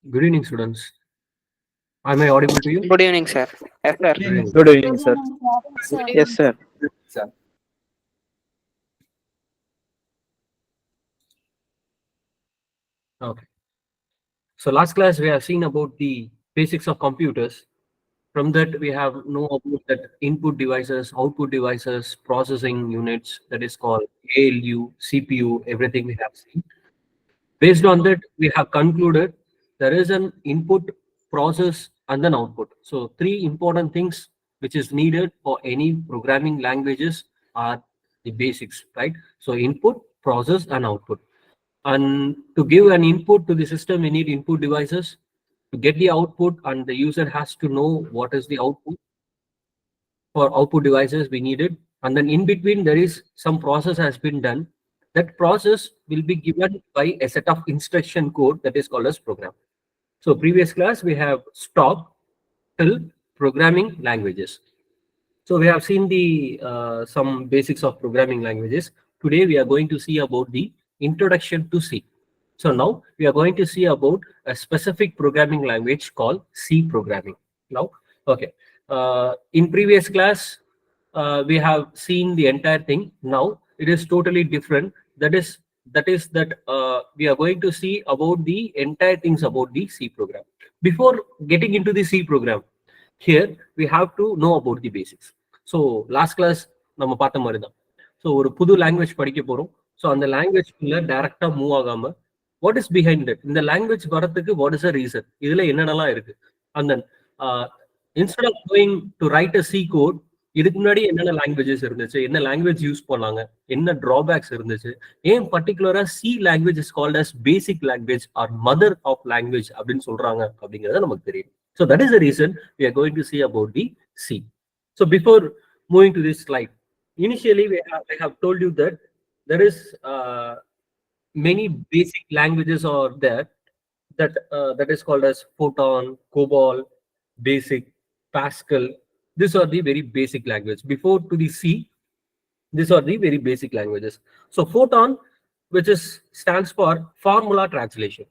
Good evening, students. Am I audible to you? Good evening, sir. Yes, sir. Good evening. Good evening, sir. Yes, sir. Sir. Okay. So last class we have seen about the basics of computers. From that we have know about that input devices, output devices, processing units, that is called ALU, CPU, everything we have seen. Based on that, we have concluded there is an input, process, and an output. So three important things which is needed for any programming languages are the basics, right? So input, process, and output. And to give an input to the system, we need input devices. To get the output, and the user has to know what is the output. For output devices, we need it. And then in between, there is some process has been done. That process will be given by a set of instruction code that is called as program. So previous class, we have stopped till programming languages. So we have seen the some basics of programming languages. Today we are going to see about the introduction to C. So now we are going to see about a specific programming language called C programming. Now, okay. In previous class, we have seen the entire thing. Now it is totally different. That is that we are going to see about the entire things about the C program. Before getting into the C program, here we have to know about the basics. So last class நம்ம பார்த்த மாதிரி தான். So ஒரு புது language படிக்க போறோம். So அந்த லாங்குவேஜ்குள்ள டைரக்டா மூவ் ஆகாம வாட் இஸ் பிஹைண்ட் இட், இந்த லாங்குவேஜ் வரதுக்கு வாட் இஸ் அ ரீசன், இதுல என்னென்னலாம் இருக்கு. அந்த instead of going to write a C code, இதுக்கு முன்னாடி என்னென்ன லாங்குவேஜஸ் இருந்துச்சு, என்ன லாங்குவேஜ் யூஸ் பண்ணாங்க, என்ன டிராபேக்ஸ் இருந்துச்சு, ஏன் பர்டிகுலரா C language is called as basic language or mother of language அப்படின்னு சொல்றாங்க அப்படிங்கறது நமக்கு தெரியும். So that is the reason we are going to see about the C. So before moving to this slide, initially I have told you that there is many basic languages are there that is called as Photon, COBOL, Basic, Pascal. These are the very basic language. Before to the C, these are the very basic languages. So Photon, which is stands for formula translation.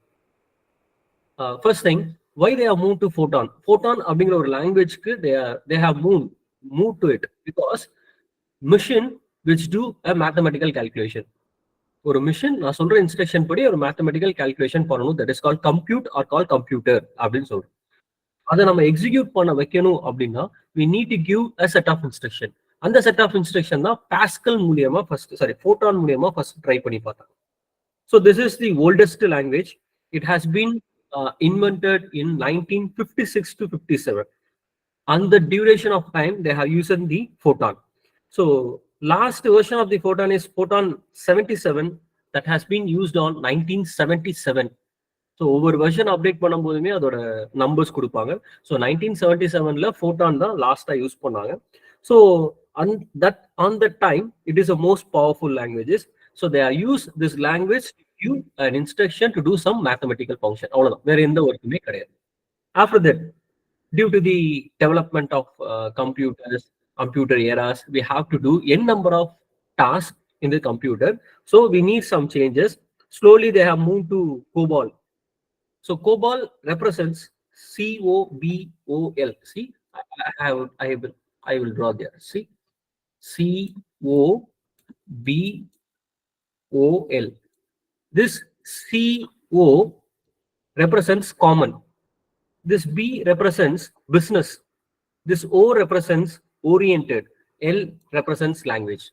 First thing, why they have moved to Photon? Photon அப்படிங்கிற ஒரு லாங்குவேஜ்க்கு they have moved to it because machine which do a mathematical calculation. ஒரு machine நான் சொல்ற instruction படி ஒரு mathematical calculation பண்ணணும், that is call compute or call computer அப்படின்னு சொல்றோம். அதை நம்ம எக்ஸிக்யூட் பண்ண வைக்கணும் அப்படின்னா we need to give a set of instruction. அந்த செட் ஆஃப் இன்ஸ்ட்ரக்ஷன் தான் பாஸ்கல் மூலியமா Photon மூலியமா ஃபர்ஸ்ட் ட்ரை பண்ணி பார்த்தாங்க. So this is the oldest language. It has been invented in 1956 to 57. And the duration of time they have used the Photon. So last version of the Photon is Photon 77 that has been used on 1977. So over version update பண்ணும்போதுமே அதோட numbers கொடுப்பாங்க. So 1977ல Photon தான் லாஸ்டா use பண்ணாங்க. So on that time it is the most powerful languages. So they are use this language to give an instruction to do some mathematical function. அவ்வளவுதான், வேற எந்த ஒர்க்குமே கிடையாது. After that, due to the development of computer eras, we have to do n number of tasks in the computer. So we need some changes. Slowly they have moved to COBOL. So COBOL represents COBOL. See, I will draw there. See, COBOL. This CO represents common. This B represents business. This O represents oriented. L represents language.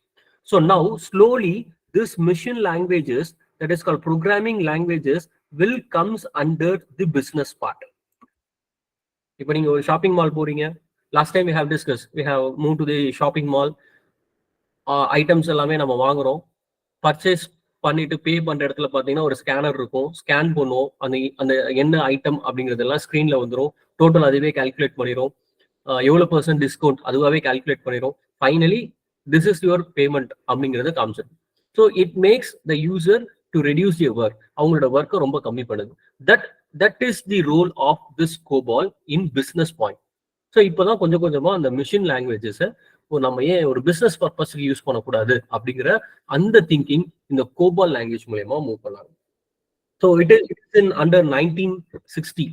So now slowly this machine languages that is called programming languages will comes under the business part. இப்போ நீங்க ஒரு shopping mall போறீங்க, last time we have discussed, we have moved to the shopping mall. Items எல்லாமே நம்ம வாங்குறோம், purchase பண்ணிட்டு பே பண்ற இடத்துல பாத்தீங்கன்னா ஒரு ஸ்கேனர் இருக்கும், ஸ்கேன் பண்ணுவோம், அந்த என்ன ஐட்டம் அப்படிங்கறதெல்லாம் ஸ்கிரீன்ல வந்துடும், டோட்டல் அதுவே கால்குலேட் பண்ணிடும், எவ்வளவு % டிஸ்கவுண்ட் அதுவாகவே கால்குலேட் பண்ணிடும், finally this is your payment அப்படிங்கறத காமிச்சிடும். So it makes the user to reduce the work, அவங்களோட ஒர்க்கை ரொம்ப கம்மி பண்ணுது. That is the role of this COBOL in business point. So இப்போதான் கொஞ்சம் கொஞ்சமா அந்த மிஷின் லாங்குவேஜஸை நம்ம ஏன் ஒரு பிசினஸ் பர்பஸ்க்கு யூஸ் பண்ணக்கூடாது அப்படிங்கிற அந்த திங்கிங் இந்த COBOL லாங்குவேஜ் மூலயமா மூவ் பண்ணாங்க. So it's in under 1960.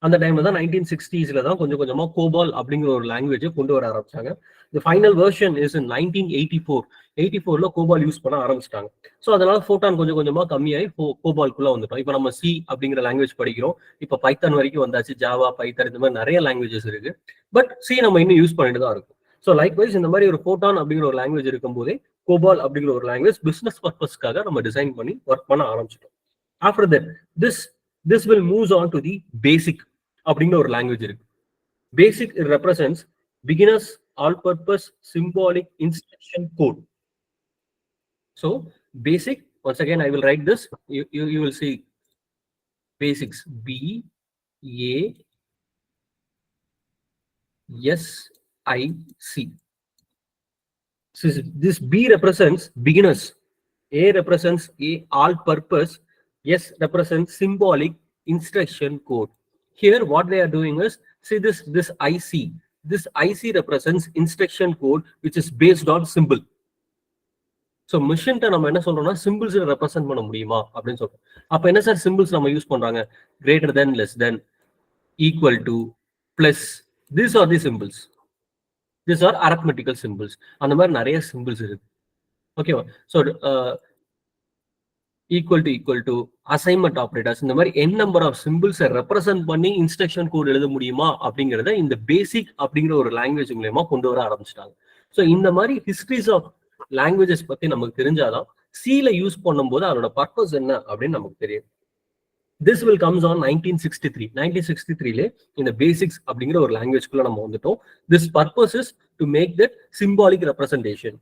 அந்த டைம்ல தான் 1960s தான் கொஞ்சம் கொஞ்சமா கோபால் அப்படிங்கிற ஒரு லாங்குவேஜை கொண்டு வர ஆரம்பிச்சாங்க. The final version is in 1984. 84ல கோபால் யூஸ் பண்ண ஆரம்பிச்சிட்டாங்க. ஸோ அதனால ஃபோட்டான் கொஞ்சம் கொஞ்சமா கம்மியாகி கோபால்குள்ள வந்துட்டோம். இப்போ நம்ம சி அப்படிங்கிற லாங்குவேஜ் படிக்கிறோம். இப்போ பைத்தான் வரைக்கும் வந்தாச்சு. ஜாவா, பைத்தான் இந்த மாதிரி நிறைய லாங்குவேஜஸ் இருக்கு. பட் சி நம்ம இன்னும் யூஸ் பண்ணிட்டு தான் இருக்கும். ஸோ லைக்வைஸ் இந்த மாதிரி ஒரு ஃபோட்டான் அப்படிங்கிற ஒரு லாங்குவேஜ் இருக்கும்போதே கோபால் அப்படிங்கிற ஒரு லாங்குவேஜ் பிசினஸ் பர்பஸ்க்காக நம்ம டிசைன் பண்ணி ஒர்க் பண்ண ஆரம்பிச்சிட்டோம். After that this will move on to the basic அப்படிங்கிற ஒரு லாங்குவேஜ் இருக்கு. BASIC represents beginners all purpose symbolic instruction code. So basic, once again I will write this, you will see basics, B A S I C. So this B represents beginners, A represents all purpose, S represents symbolic instruction code. Here what they are doing is, see this IC. This IC represents instruction code which is based on symbol. So machine நம்ம என்ன சொல்றோம்னா symbols represent பண்ண முடியுமா அப்படின்னு சொல்றோம். அப்ப என்ன sir symbols நம்ம யூஸ் பண்றாங்க? greater than, less than, equal to, plus. These are the symbols. These are arithmetical symbols. அந்த மாதிரி நிறைய symbols இருக்கு. ஓகேவா? So equal to assignment operators, இந்த மாதிரி n நம்பர் ஆஃப் சிம்பிள்ஸை ரெப்ரசென்ட் பண்ணி இன்ஸ்ட்ரக்ஷன் கோட் எழுத முடியுமா அப்படிங்கிறத இந்த பேசிக் அப்படிங்கிற ஒரு லாங்குவேஜ் மூலமா கொண்டு வர ஆரம்பிச்சிட்டாங்க. ஸோ இந்த மாதிரி ஹிஸ்டரிஸ் ஆஃப் லாங்குவேஜஸ் பத்தி நமக்கு தெரிஞ்சாதான் சில யூஸ் பண்ணும்போது அதோட பர்பஸ் என்ன அப்படின்னு நமக்கு தெரியும். This will comes on 1963. 1963ல இந்த பேசிக்ஸ் அப்படிங்கிற ஒரு லாங்குவேஜ்குள்ள நம்ம வந்துட்டோம். This purpose is to make that symbolic representation.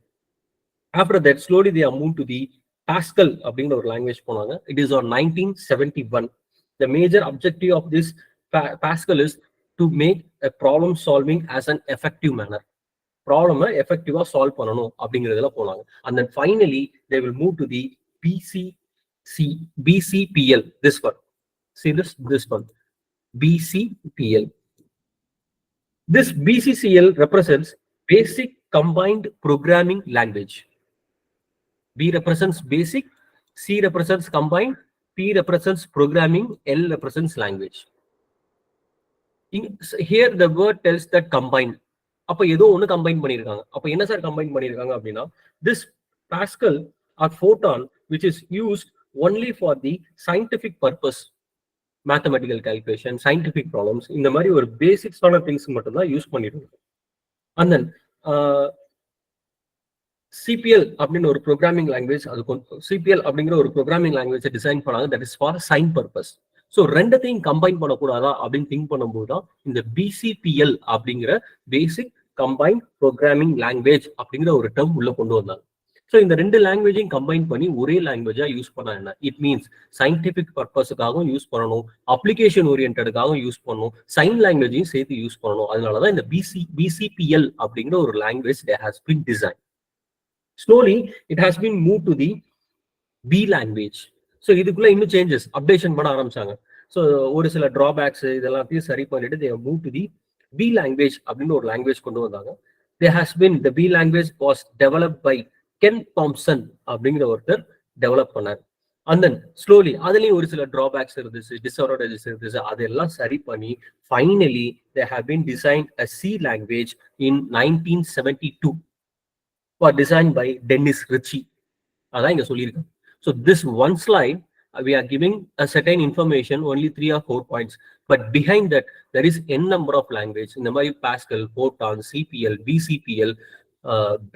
After that, slowly they are moved to the Pascal அப்படிங்கிற ஒரு லாங்குவேஜ் போனாங்க. It is on 1971. The major objective of this Pascal is to make a problem solving as an effective manner. Problem effectively solve பண்ணணும் அப்படிங்கிறதுல போனாங்க. And then finally they will move to the BCPL. This one. See this one. BCPL. This BCCL represents Basic Combined Programming Language. B represents basic, C represents combined, P represents programming, L represents language. Here the word tells that combined. அப்ப ஏதோ ஒன்று combine பண்ணியிருக்காங்க. அப்ப என்ன sir combine பண்ணியிருக்காங்க அப்படின்னா, this Pascal or photon which is used only for the scientific purpose, mathematical calculation, scientific problems, இந்த மாதிரி ஒரு பேசிக்ஸான திங்ஸ் மட்டும் தான் யூஸ் பண்ணிருக்காங்க. And then சிபிஎல் அப்படின்னு ஒரு ப்ரோக்ராமிங் லாங்குவேஜ், அது சிபிஎல் அப்படிங்கிற ஒரு ப்ரோக்ராமிங் லாங்குவேஜ் டிசைன் பண்ணாங்க. That is for sign purpose. So ரெண்டத்தையும் கம்பைன் பண்ணக்கூடாதா அப்படின்னு திங்க் பண்ணும்போது தான் இந்த பிசிபிஎல் அப்படிங்கிற பேசிக் கம்பைன்ட் ப்ரோக்ராமிங் லாங்குவேஜ் அப்படிங்கிற ஒரு டேர்ம் உள்ள கொண்டு வந்தாங்க. ஸோ இந்த ரெண்டு லாங்குவேஜையும் கம்பைன் பண்ணி ஒரே லாங்குவேஜா யூஸ் பண்ணா என்ன? இட் மீன்ஸ் சயின்டிபிக் பர்பஸுக்காகவும் யூஸ் பண்ணணும், அப்ளிகேஷன் ஓரியன்டாகவும் யூஸ் பண்ணணும், சைன் லாங்குவேஜையும் சேர்த்து யூஸ் பண்ணணும். அதனாலதான் இந்த பிசிபிஎல் அப்படிங்கிற ஒரு language has been design. Slowly, it has been moved to the B language. So இதுக்குள்ள இன்னும் சேஞ்சஸ் அப்டேஷன் பண்ண ஆரம்பிச்சாங்க. ஸோ ஒரு சில டிராபேக்ஸ் இதெல்லாத்தையும் சரி பண்ணிட்டு they move to the B language அப்படின்னு ஒரு லாங்குவேஜ் கொண்டு வந்தாங்க. There has been the B language was developed by Ken Thompson அப்படிங்கிற ஒருத்தர் டெவலப் பண்ணார். And then slowly அதுலயும் ஒரு சில டிராபேக்ஸ் இருந்துச்சு, டிஸ்அட்வான்டேஜஸ் இருந்துச்சு, அதெல்லாம் சரி பண்ணி finally they have been designed a C language in 1972. For designed by Dennis Ritchie. அதான் இங்க சொல்லியிருக்கேன். So this one slide we are giving a certain information, only 3 or 4 points, but behind that there is n number of language. இந்த மாதிரி Pascal, Fortran, CPL, BCPL,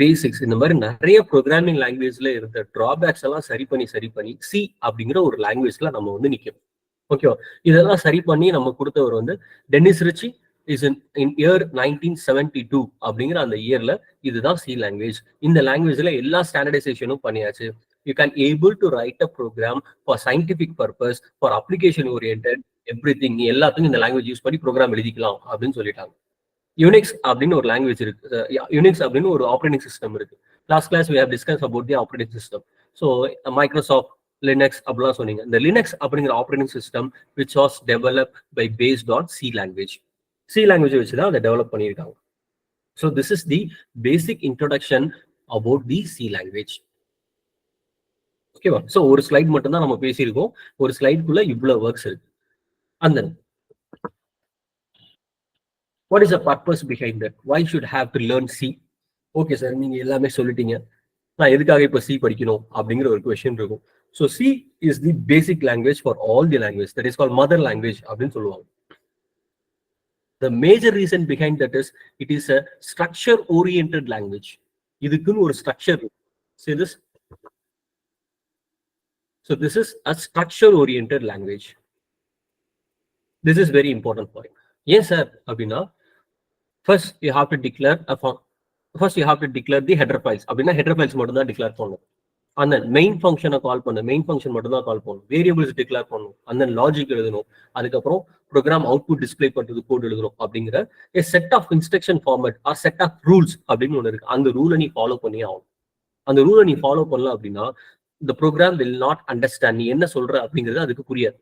basics, இந்த மாதிரி நிறைய programming லாங்குவேஜ்ல இருந்த டிராபேக்ஸ் எல்லாம் சரி பண்ணி சி அப்படிங்கிற ஒரு லாங்குவேஜ்ல நம்ம வந்து நிற்கும். ஓகேவா? இதெல்லாம் சரி பண்ணி நம்ம கொடுத்தவர் வந்து Dennis Ritchie. is in year 1972 அப்படிங்கிற அந்த இயர்ல இதுதான் சி லாங்குவேஜ். இந்த லாங்குவேஜ்ல எல்லா ஸ்டாண்டர்டைசேஷனும் பண்ணியாச்சு. You can able to write a program for scientific purpose, for application oriented, everything. நீ எல்லாத்துக்கும் இந்த லாங்குவேஜ் யூஸ் பண்ணி ப்ரோக்ராம் எழுதிக்கலாம் அப்படின்னு சொல்லிட்டாங்க. யூனிக்ஸ் அப்படின்னு ஒரு லாங்குவேஜ் இருக்கு, யூனிக்ஸ் அப்படின்னு ஒரு ஆப்ரேட்டிங் சிஸ்டம் இருக்கு. Last class we have discussed about the operating system. So Microsoft Linux அப்படிலாம் சொன்னீங்க. இந்த லினக்ஸ் அப்படிங்கிற operating system which was developed by based on C language. C language வச்சு தான் அதை டெவலப் பண்ணியிருக்காங்க. So this is the basic introduction about the C language. ஓகேவா? So ஒரு ஸ்லைட் மட்டும் தான் நம்ம பேசியிருக்கோம். ஒரு ஸ்லைடுக்குள்ள இவ்வளவு ஒர்க்ஸ் இருக்கு. And then, what is the purpose behind that? Why should have to learn C? Okay sir, நீங்க எல்லாமே சொல்லிட்டீங்க. நான் எதுக்காக இப்போ சி படிக்கணும் அப்படிங்கிற ஒரு கொஸ்டின் இருக்கும். So C is the basic language for all the language, that is call mother language அப்படின்னு சொல்லுவாங்க. The major reason behind that is it is a structure oriented language. இதுக்குன்னு ஒரு structure. See this? So this is a structure oriented language. This is very important point. Yes sir அப்படின்னா first you have to declare the header files. அப்படின்னா header files மட்டும் தான் declare பண்ணணும். அந்த main ஃபங்க்ஷனை கால் பண்ணு, மெயின் ஃபங்க்ஷன் மட்டும் தான் கால் பண்ணணும். வேரியபிள்ஸ் டிக்ளேர் பண்ணணும், அந்த லாஜிக் எழுதணும், அதுக்கப்புறம் ப்ரோக்ராம் அவுட்புட் டிஸ்பிளே பண்றது கோட் எழுதணும். அப்படிங்கிற a set of instruction format or set of rules அப்படின்னு ஒன்று இருக்கு. அந்த ரூலை நீ ஃபாலோ பண்ணி ஆகும். அந்த ரூலை நீ ஃபாலோ பண்ணல அப்படின்னா the program will not understand நீ என்ன சொல்ற அப்படிங்கிறது அதுக்கு புரியாது.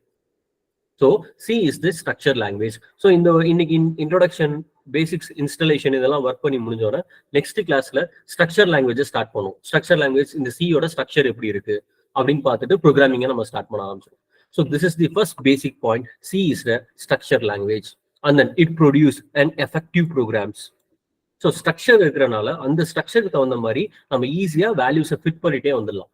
So C is the structure language. So இந்த இன்னைக்கு இன்ட்ரோடக்ஷன், பேசிக்ஸ், இன்ஸ்டாலேஷன் இதெல்லாம் ஒர்க் பண்ணி முடிஞ்சோட நெக்ஸ்ட் கிளாஸ்ல ஸ்ட்ரக்சர் லாங்குவேஜ் ஸ்டார்ட் பண்ணுவோம். ஸ்ட்ரக்சர் லாங்குவேஜ் இந்த சியோட ஸ்ட்ரக்சர் எப்படி இருக்கு அப்படின்னு பார்த்துட்டு ப்ரோக்ராமிங்கை நம்ம ஸ்டார்ட் பண்ண ஆரம்பிச்சோம். So this is the first basic point. C is the structure language and then it produce and effective programs. So structure இருக்கிறனால அந்த ஸ்ட்ரக்சருக்கு தகுந்த மாதிரி நம்ம ஈஸியா வேல்யூஸை ஃபிட் பண்ணிட்டே வந்துடலாம்.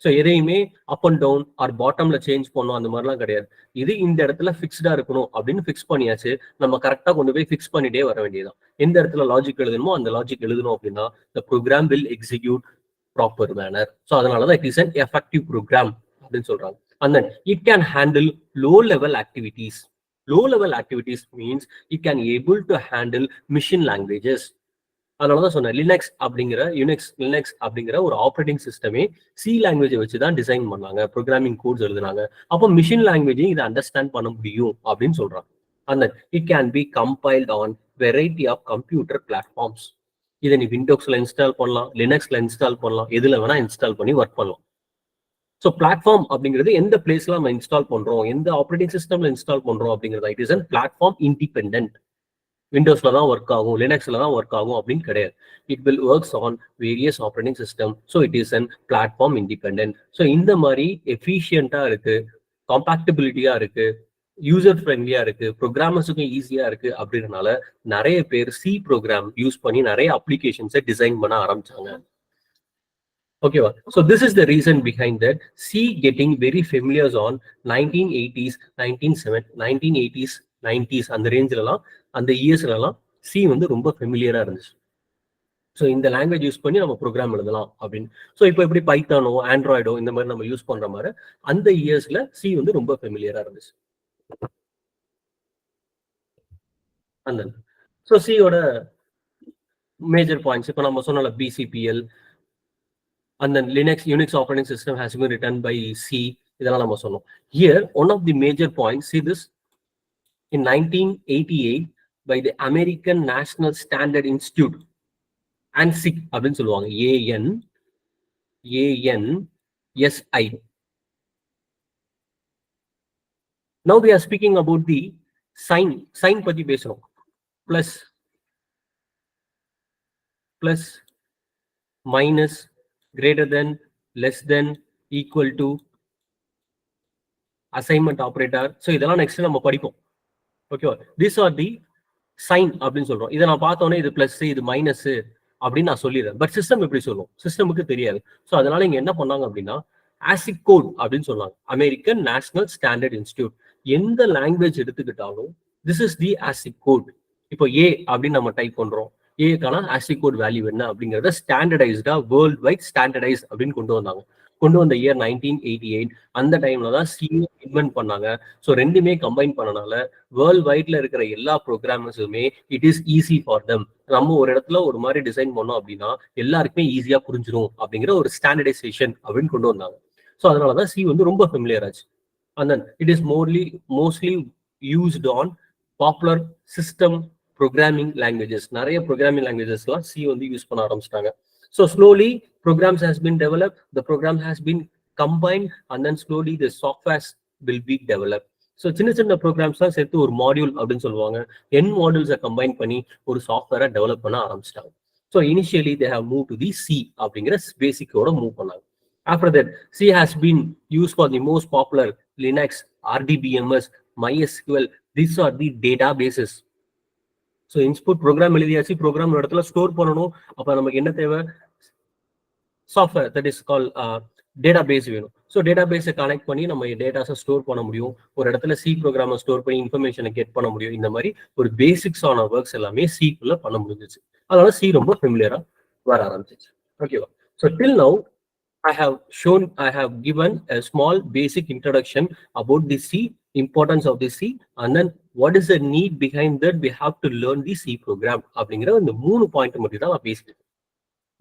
ஸோ எதையுமே அப் அண்ட் டவுன் ஆர் பாட்டம்ல சேஞ்ச் பண்ணணும் அந்த மாதிரிலாம் கிடையாது. இது இந்த இடத்துல ஃபிக்ஸ்டா இருக்கணும் அப்படின்னு ஃபிக்ஸ் பண்ணியாச்சு. நம்ம கரெக்டா கொண்டு போய் ஃபிக்ஸ் பண்ணிட்டே வர வேண்டியதான். எந்த இடத்துல லாஜிக் எழுதணுமோ அந்த லாஜிக் எழுதணும் அப்படின்னா the program will execute proper manner. So அதனாலதான் it is an effective program அப்படின்னு சொல்றாங்க. And then it can handle low level activities. Low level activities means it can able to handle machine languages. அதனாலதான் சொன்னேன் Linux அப்படிங்கிற ஒரு operating சிஸ்டமே C லாங்குவேஜை வச்சுதான் டிசைன் பண்ணாங்க, ப்ரோக்ராமிங் கோட்ஸ் எழுதுனாங்க. அப்போ மிஷின் லாங்குவேஜையும் இதை அண்டர்ஸ்டாண்ட் பண்ண முடியும் அப்படின்னு சொல்றாங்க. அந்த it can be compiled on variety of computer platforms. இதை நீ விண்டோஸ்ல இன்ஸ்டால் பண்ணலாம், லினக்ஸ்ல இன்ஸ்டால் பண்ணலாம், எதுல வேணா இன்ஸ்டால் பண்ணி ஒர்க் பண்ணலாம். ஸோ பிளாட்ஃபார்ம் அப்படிங்கிறது எந்த பிளேஸ்ல நம்ம இன்ஸ்டால் பண்றோம், எந்த ஆப்ரேட்டிங் சிஸ்டம்ல இன்ஸ்டால் பண்றோம் அப்படிங்கிறது it is an platform independent. விண்டோஸ்ல தான் ஒர்க் ஆகும், லினக்ஸ்ல தான் ஒர்க் ஆகும் அப்படின்னு கிடையாது. It will works on various operating system. So it is an platform independent. So இந்த மாதிரி எஃபிஷியன்டா இருக்கு, காம்பாக்டபிலிட்டியா இருக்கு, யூசர் ஃப்ரெண்ட்லியா இருக்கு, ப்ரோக்ராமர்ஸுக்கும் ஈஸியா இருக்கு அப்படின்றனால நிறைய பேர் சி ப்ரோக்ராம் யூஸ் பண்ணி நிறைய அப்ளிகேஷன்ஸை டிசைன் பண்ண ஆரம்பிச்சாங்க. ஓகேவா? So this is the reason behind that C getting very familiars on 1980s, 1980s, 90s அந்த ரேஞ்சிலலாம், அந்த இயர்ஸ்லாம் சி வந்து ரொம்ப ஃபெமிலியரா இருந்துச்சு. ஸோ இந்த லாங்குவேஜ் யூஸ் பண்ணி நம்ம ப்ரோக்ராம் எழுதலாம் அப்படின்னு. ஸோ இப்போ எப்படி பைத்தானோ ஆண்ட்ராய்டோ இந்த மாதிரி நம்ம யூஸ் பண்ற மாதிரி அந்த இயர்ஸ்ல சி வந்து ரொம்ப ஃபெமிலியரா இருந்துச்சு. அந்த ஸோ சியோட மேஜர் பாயிண்ட்ஸ் இப்போ நம்ம சொன்னோம்ல, PCBL and then Unix operating system has been written by C. இதெல்லாம் நம்ம சொன்னோம். Here one of the major points, see this, in 1988 by the American National Standard Institute, ANSI அப்படின்னு சொல்லுவாங்க, ANSI. Now we are speaking about the sign பத்தி பேசுறோம். plus minus, greater than, less than, equal to, assignment operator. So இதெல்லாம் next நம்ம படிப்போம். ஓகேவா? This are the sign அப்படின்னு சொல்றோம். இதை நான் பார்த்தோன்னே இது பிளஸ் இது மைனஸ் அப்படின்னு நான் சொல்லிடுறேன். பட் சிஸ்டம் எப்படி சொல்லும், சிஸ்டமுக்கு தெரியாது. ஸோ அதனால இங்க என்ன பண்ணாங்க அப்படின்னா ஆசிக் கோட் அப்படின்னு சொன்னாங்க. American National Standard Institute. எந்த லாங்குவேஜ் எடுத்துக்கிட்டாலும் this is the ASCII code. இப்போ ஏ அப்படின்னு நம்ம டைப் பண்றோம், ஏக்கான ஆசிக் கோட் வேல்யூ என்ன அப்படிங்கறத ஸ்டாண்டர்டைஸ்டா வேர்ல்ட் வைட் ஸ்டாண்டர்டைஸ் அப்படின்னு கொண்டு வந்த இயர் 1988. அந்த டைம்ல தான் சி இன்வென்ட் பண்ணாங்க. ஸோ ரெண்டுமே கம்பைன் பண்ணனால வேர்ல்ட் வைட்ல இருக்கிற எல்லா ப்ரோக்ராமர்ஸுமே it is easy for them. நம்ம ஒரு இடத்துல ஒரு மாதிரி டிசைன் பண்ணோம் அப்படின்னா எல்லாருக்குமே ஈஸியா புரிஞ்சிடும் அப்படிங்கிற ஒரு ஸ்டாண்டர்டைசேஷன் அப்படின்னு கொண்டு வந்தாங்க. ஸோ அதனாலதான் சி வந்து ரொம்ப ஃபெமிலியர் ஆச்சு. And then it is mostly used on popular system programming languages. நிறைய programming languages எல்லாம் C வந்து யூஸ் பண்ண ஆரம்பிச்சிட்டாங்க. So slowly programs has been developed, the program has been combined, and then slowly the software will be developed. So சின்ன programs தான் சேர்த்து ஒரு module அப்படின்னு சொல்லுவாங்க. n மாடியூல்ஸை கம்பைன் பண்ணி ஒரு சாஃப்ட்வேரை டெவலப் பண்ண ஆரம்பிச்சிட்டாங்க. So initially they have move to the C அப்படிங்கிற பேசிக்கோட மூவ் பண்ணாங்க. After that, C has been used for the most popular Linux, RDBMS, MySQL. These are the databases. So input program எழுதியாச்சு, program ஒரு இடத்துல store பண்ணணும். அப்ப நமக்கு என்ன தேவை? Software, that is call database வேணும். ஸோ டேட்டாபேஸை கனெக்ட் பண்ணி நம்ம டேட்டாஸை ஸ்டோர் பண்ண முடியும். ஒரு இடத்துல சி ப்ரோக்ராமை ஸ்டோர் பண்ணி இன்ஃபர்மேஷனை கெட் பண்ண முடியும். இந்த மாதிரி ஒரு பேசிக்ஸான ஒர்க்ஸ் எல்லாமே சிக்குள்ள பண்ண முடிஞ்சிச்சு. அதனால சி ரொம்ப ஃபெமிலியரா வர ஆரம்பிச்சிச்சு. ஓகேவா? So till now I have given a small basic introduction about the C, importance of the C, and then what is the need behind that we have to learn the C program. அப்படிங்கிற இந்த 3 point மட்டும் தான் நான் பேசிட்டேன்.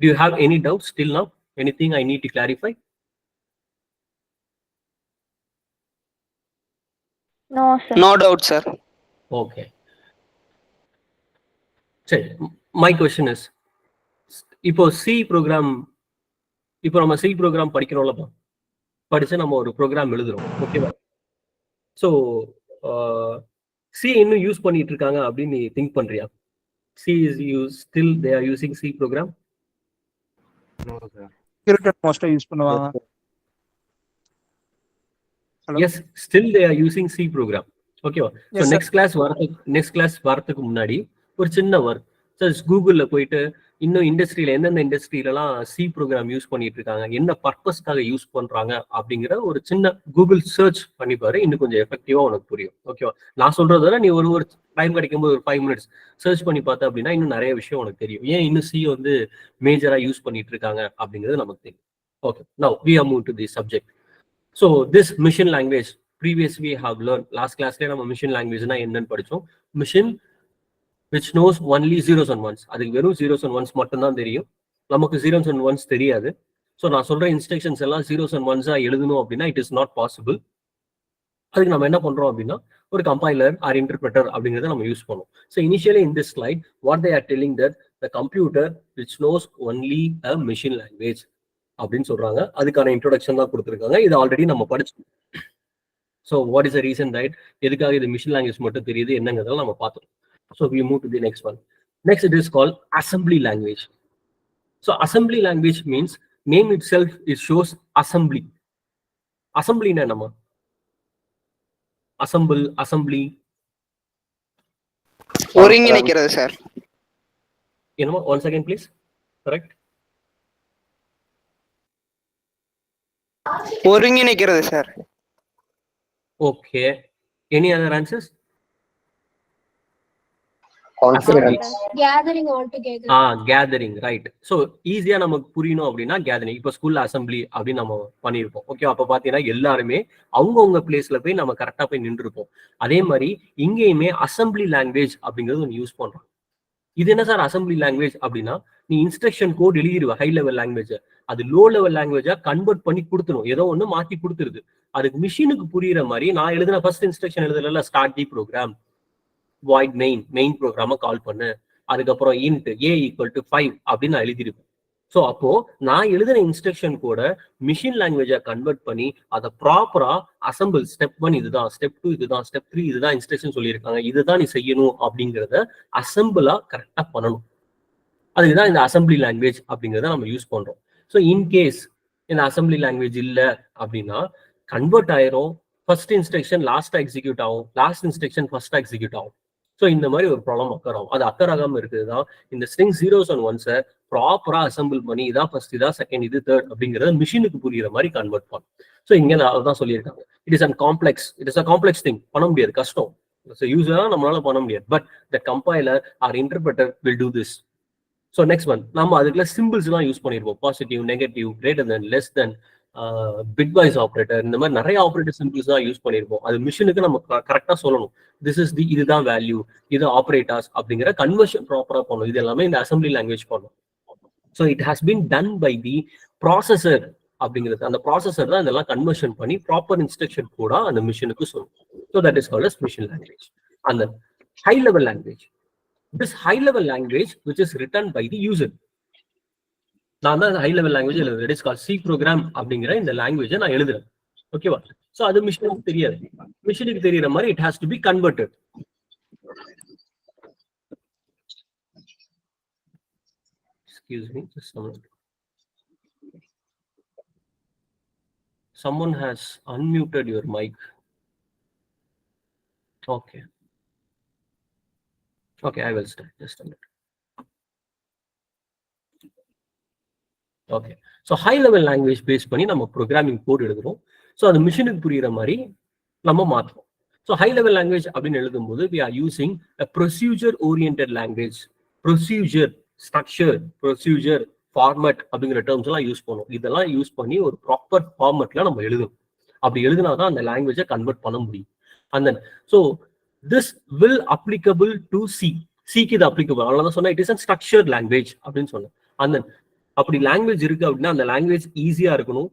Do you have any doubts till now? Anything I need to clarify? No, sir. No doubt, sir. Okay. So, my question is, இப்போ C program, இப்போ நம்ம C program படிக்கிறோம்லப்பா, படிச்சு நம்ம ஒரு ப்ரோக்ராம் எழுதுறோம். ஓகேவா? ஸோ C இன்னும் யூஸ் பண்ணிட்டு இருக்காங்க அப்படின்னு நீ திங்க் பண்றியா? C is used, still they are using C program? No, sir. Cricket மோஸ்டா யூஸ் பண்ணுவாங்க. Yes, still they are using C program. ஓகேவா? ஸோ நெக்ஸ்ட் கிளாஸ் வரதுக்கு முன்னாடி ஒரு சின்ன ஒர்க். ஸோ கூகுள்ல போயிட்டு இன்னும் இண்டஸ்ட்ரியில எந்தெந்த இண்டஸ்ட்ரியிலலாம் சி ப்ரோக்ராம் யூஸ் பண்ணிட்டு இருக்காங்க, என்ன பர்பஸ்க்காக யூஸ் பண்றாங்க அப்படிங்கிற ஒரு சின்ன கூகுள் சர்ச் பண்ணி பாரு. இன்னும் கொஞ்சம் எஃபெக்டிவா உனக்கு புரியும். ஓகேவா? நான் சொல்றத நீ ஒரு டைம் கிடைக்கும்போது ஒரு 5 minutes சர்ச் பண்ணி பார்த்தா அப்படின்னா இன்னும் நிறைய விஷயம் உனக்கு தெரியும். ஏன் இன்னும் சி வந்து மேஜரா யூஸ் பண்ணிட்டு இருக்காங்க அப்படிங்கிறது நமக்கு தெரியும். Okay, now we are moved to the subject. So this machine language, previously we have learned, last class நம்ம machine language na என்னன்னு படிச்சோம். Machine which knows only zeros and ones. அதுக்கு வெறும் zeros and ones மட்டும் தான் தெரியும். நமக்கு zeros and ones தெரியாது. ஸோ நான் சொல்ற இன்ஸ்ட்ரக்ஷன்ஸ் எல்லாம் zeros and ones எழுதணும் அப்படின்னா it is not possible. அதுக்கு நம்ம என்ன பண்றோம் அப்படின்னா ஒரு கம்பைலர் ஆர் இன்டர்பிரட்டர் அப்படிங்கிறத நம்ம யூஸ் பண்ணுவோம். So initially in this slide what they are telling that the computer which knows only a machine language அப்படின்னு சொல்றாங்க. அதுக்கான இன்ட்ரோடக்ஷன் தான் கொடுத்துருக்காங்க. இது ஆல்ரெடி நம்ம படிச்சோம். So what is the reason, right? எதுக்காக இது மிஷின் லாங்குவேஜ் மட்டும் தெரியுது என்னங்கிறதெல்லாம் நம்ம பார்த்தோம். So we move to the next one. Next it is called assembly language. So assembly language means name itself it shows assembly. அசம்பிளின்னா என்னமா? Assembly ஒருங்கிணைக்கிறது சார். என்னமா? One second please. கரெக்ட், ஒருங்கிணைக்கிறது sir. Okay, any other answers? Gathering, right. So ஈஸியா நமக்கு புரியணும் அப்படின்னா gathering. இப்போ ஸ்கூல்ல அசம்பிளி அப்படின்னு நம்ம பண்ணியிருப்போம். ஓகே, அப்ப பாத்தீங்கன்னா எல்லாருமே அவங்கவுங்க பிளேஸ்ல போய் நம்ம கரெக்டா போய் நின்றுருப்போம். அதே மாதிரி இங்கேயுமே அசம்பிளி லாங்குவேஜ் அப்படிங்கிறது ஒன்று யூஸ் பண்றோம். இது என்ன சார் அசம்பிளி லாங்குவேஜ் அப்படின்னா, நீ இன்ஸ்ட்ரக்ஷன் கோட் எழுதிடுவ ஹை லெவல் லாங்குவேஜ், அது லோ லெவல் லாங்குவேஜா கன்வெர்ட் பண்ணி கொடுத்துரும். ஏதோ ஒன்று மாத்தி கொடுத்துருது. அதுக்கு மிஷினுக்கு புரியுற மாதிரி நான் எழுதின ஃபர்ஸ்ட் இன்ஸ்ட்ரக்ஷன் எழுதல, start the program, void main ப்ரோக்ராம கால் பண்ணு, அதுக்கப்புறம் இன்ட் a = 5 அப்படின்னு நான் எழுதிருப்பேன். ஸோ அப்போ நான் எழுதின இன்ஸ்ட்ரக்ஷன் கூட மிஷின் லாங்குவேஜா கன்வெர்ட் பண்ணி அதை ப்ராப்பரா அசம்பிள், ஸ்டெப் 1 இதுதான், ஸ்டெப் 2 இதுதான், ஸ்டெப் 3 இதுதான் இன்ஸ்ட்ரக்ஷன் சொல்லியிருக்காங்க, இதுதான் நீ செய்யணும் அப்படிங்கிறத அசம்பிளா கரெக்டா பண்ணணும். அதுதான் இந்த அசம்பிளி லாங்குவேஜ் அப்படிங்கிறத நம்ம யூஸ் பண்றோம். ஸோ இன்கேஸ் இந்த அசம்பிளி லாங்குவேஜ் இல்லை அப்படின்னா கன்வெர்ட் ஆயிரும். ஃபர்ஸ்ட் இன்ஸ்ட்ரக்ஷன் லாஸ்டா எக்ஸிக்யூட் ஆகும், லாஸ்ட் இன்ஸ்ட்ரக்ஷன் ஃபர்ஸ்டா எக்ஸிக்யூட் ஆகும். ஸோ இந்த மாதிரி ஒரு ப்ராப்ளம் அக்கர் ஆகும். அது அக்கர் ஆகாம இருக்குதுதான் இந்த ஸ்ட்ரிங் zeros and ones ப்ராப்பரா அசம்பிள் பண்ணி இதான் ஃபர்ஸ்ட், இதான் செகண்ட், இது தேர்ட் அப்படிங்கிறத மிஷினுக்கு புரியுற மாதிரி கன்வெர்ட் பண்ணும். ஸோ இங்க அதான் சொல்லியிருக்காங்க. It is a complex thing. பண்ண முடியாது, கஷ்டம். யூஸரா நம்மளால பண்ண முடியாது. But the compiler or interpreter will do this. So next one, நம்ம அதுக்குள்ள சிம்பிள்ஸ் எல்லாம் யூஸ் பண்ணிருப்போம். Positive, negative, greater than, less than, bitwise operator, இந்த மாதிரி நிறைய ஆப்ரேட்டர் சிம்பிள்ஸ் தான் யூஸ் பண்ணிருப்போம். அது மிஷினுக்கு நம்ம கரெக்டா சொல்லணும். திஸ் இஸ் தி, இதுதான் வேல்யூ, இது ஆப்ரேட்டர்ஸ் அப்படிங்கிற கன்வர்ஷன் ப்ராப்பரா பண்ணணும். இது எல்லாமே இந்த அசம்பிளி லாங்குவேஜ் பண்ணும். So it has been done by the processor அப்படிங்கிறது. அந்த ப்ராசஸர் தான் இதெல்லாம் கன்வர்ஷன் பண்ணி ப்ராப்பர் இன்ஸ்ட்ரக்ஷன் கூட அந்த மிஷினுக்கு சொல்லும். So that is called as machine language. அந்த high level language, this high level language which is written by the user. நான் தான் ஹை லெவல் லாங்குவேஜ் எழுதுறேன். It is called C program அப்படிங்கிற இந்த லாங்குவேஜை நான் எழுதுறேன். ஓகேவா? சோ அது மிஷினுக்கு தெரியாது. மிஷினுக்கு தெரியற மாதிரி it has to be converted. Excuse me, just a minute. someone has unmuted your mic. Okay. Okay, I will start. Just a minute. Okay so high level language base பண்ணி நம்ம ப்ரோக்ராமிங் கோட் எழுதுறோம். So அது மிஷினுக்கு புரியுற மாதிரி நம்ம மாற்றுறோம். So high level language அப்படின்னு எழுதும்போது we are using a procedure oriented language. Procedure, structure, procedure, format அப்படிங்கிற டேர்ம்ஸ் எல்லாம் யூஸ் பண்ணுவோம். இதெல்லாம் யூஸ் பண்ணி ஒரு ப்ராப்பர் ஃபார்மட்ல நம்ம எழுதணும். அப்படி எழுதினாதான் அந்த லாங்குவேஜை கன்வெர்ட் பண்ண முடியும். அந்த so this will applicable to C. சிக்கு இது அப்ளிகபிள். அவ்வளோதான் சொன்னா it is a structured language அப்படின்னு சொன்னேன். அந்த அப்படி லாங்குவேஜ் இருக்கு அப்படின்னா அந்த லாங்குவேஜ் ஈஸியா இருக்கணும்.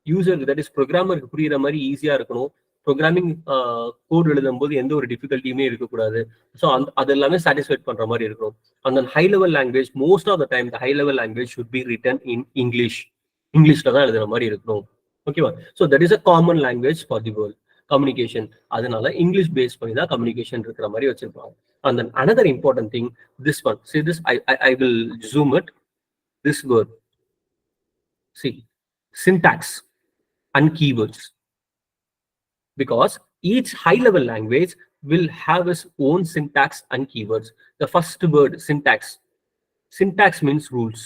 யூசருக்கு, தட் இஸ் ப்ரோக்ராமருக்கு புரியுற மாதிரி ஈஸியா இருக்கணும். ப்ரோக்ராமிங் கோட் எழுதும் போது எந்த ஒரு டிஃபிகல்ட்டியுமே இருக்கக்கூடாது. ஸோ அது எல்லாமே சாட்டிஸ்ஃபைட் பண்ற மாதிரி இருக்கணும். அந்த high level language most of the time the high level language should be written in English. இங்கிலீஷ்ல தான் எழுதுற மாதிரி இருக்கணும். ஓகேவா? So that is a common language for the world communication. அதனால இங்கிலீஷ் பேஸ் பண்ணி தான் கம்யூனிகேஷன் இருக்கிற மாதிரி வச்சிருப்பாங்க. And then another important thing, this one, see this, I will zoom it. This word, see, syntax and keywords, because each high level language will have its own syntax and keywords. The first word, syntax means rules.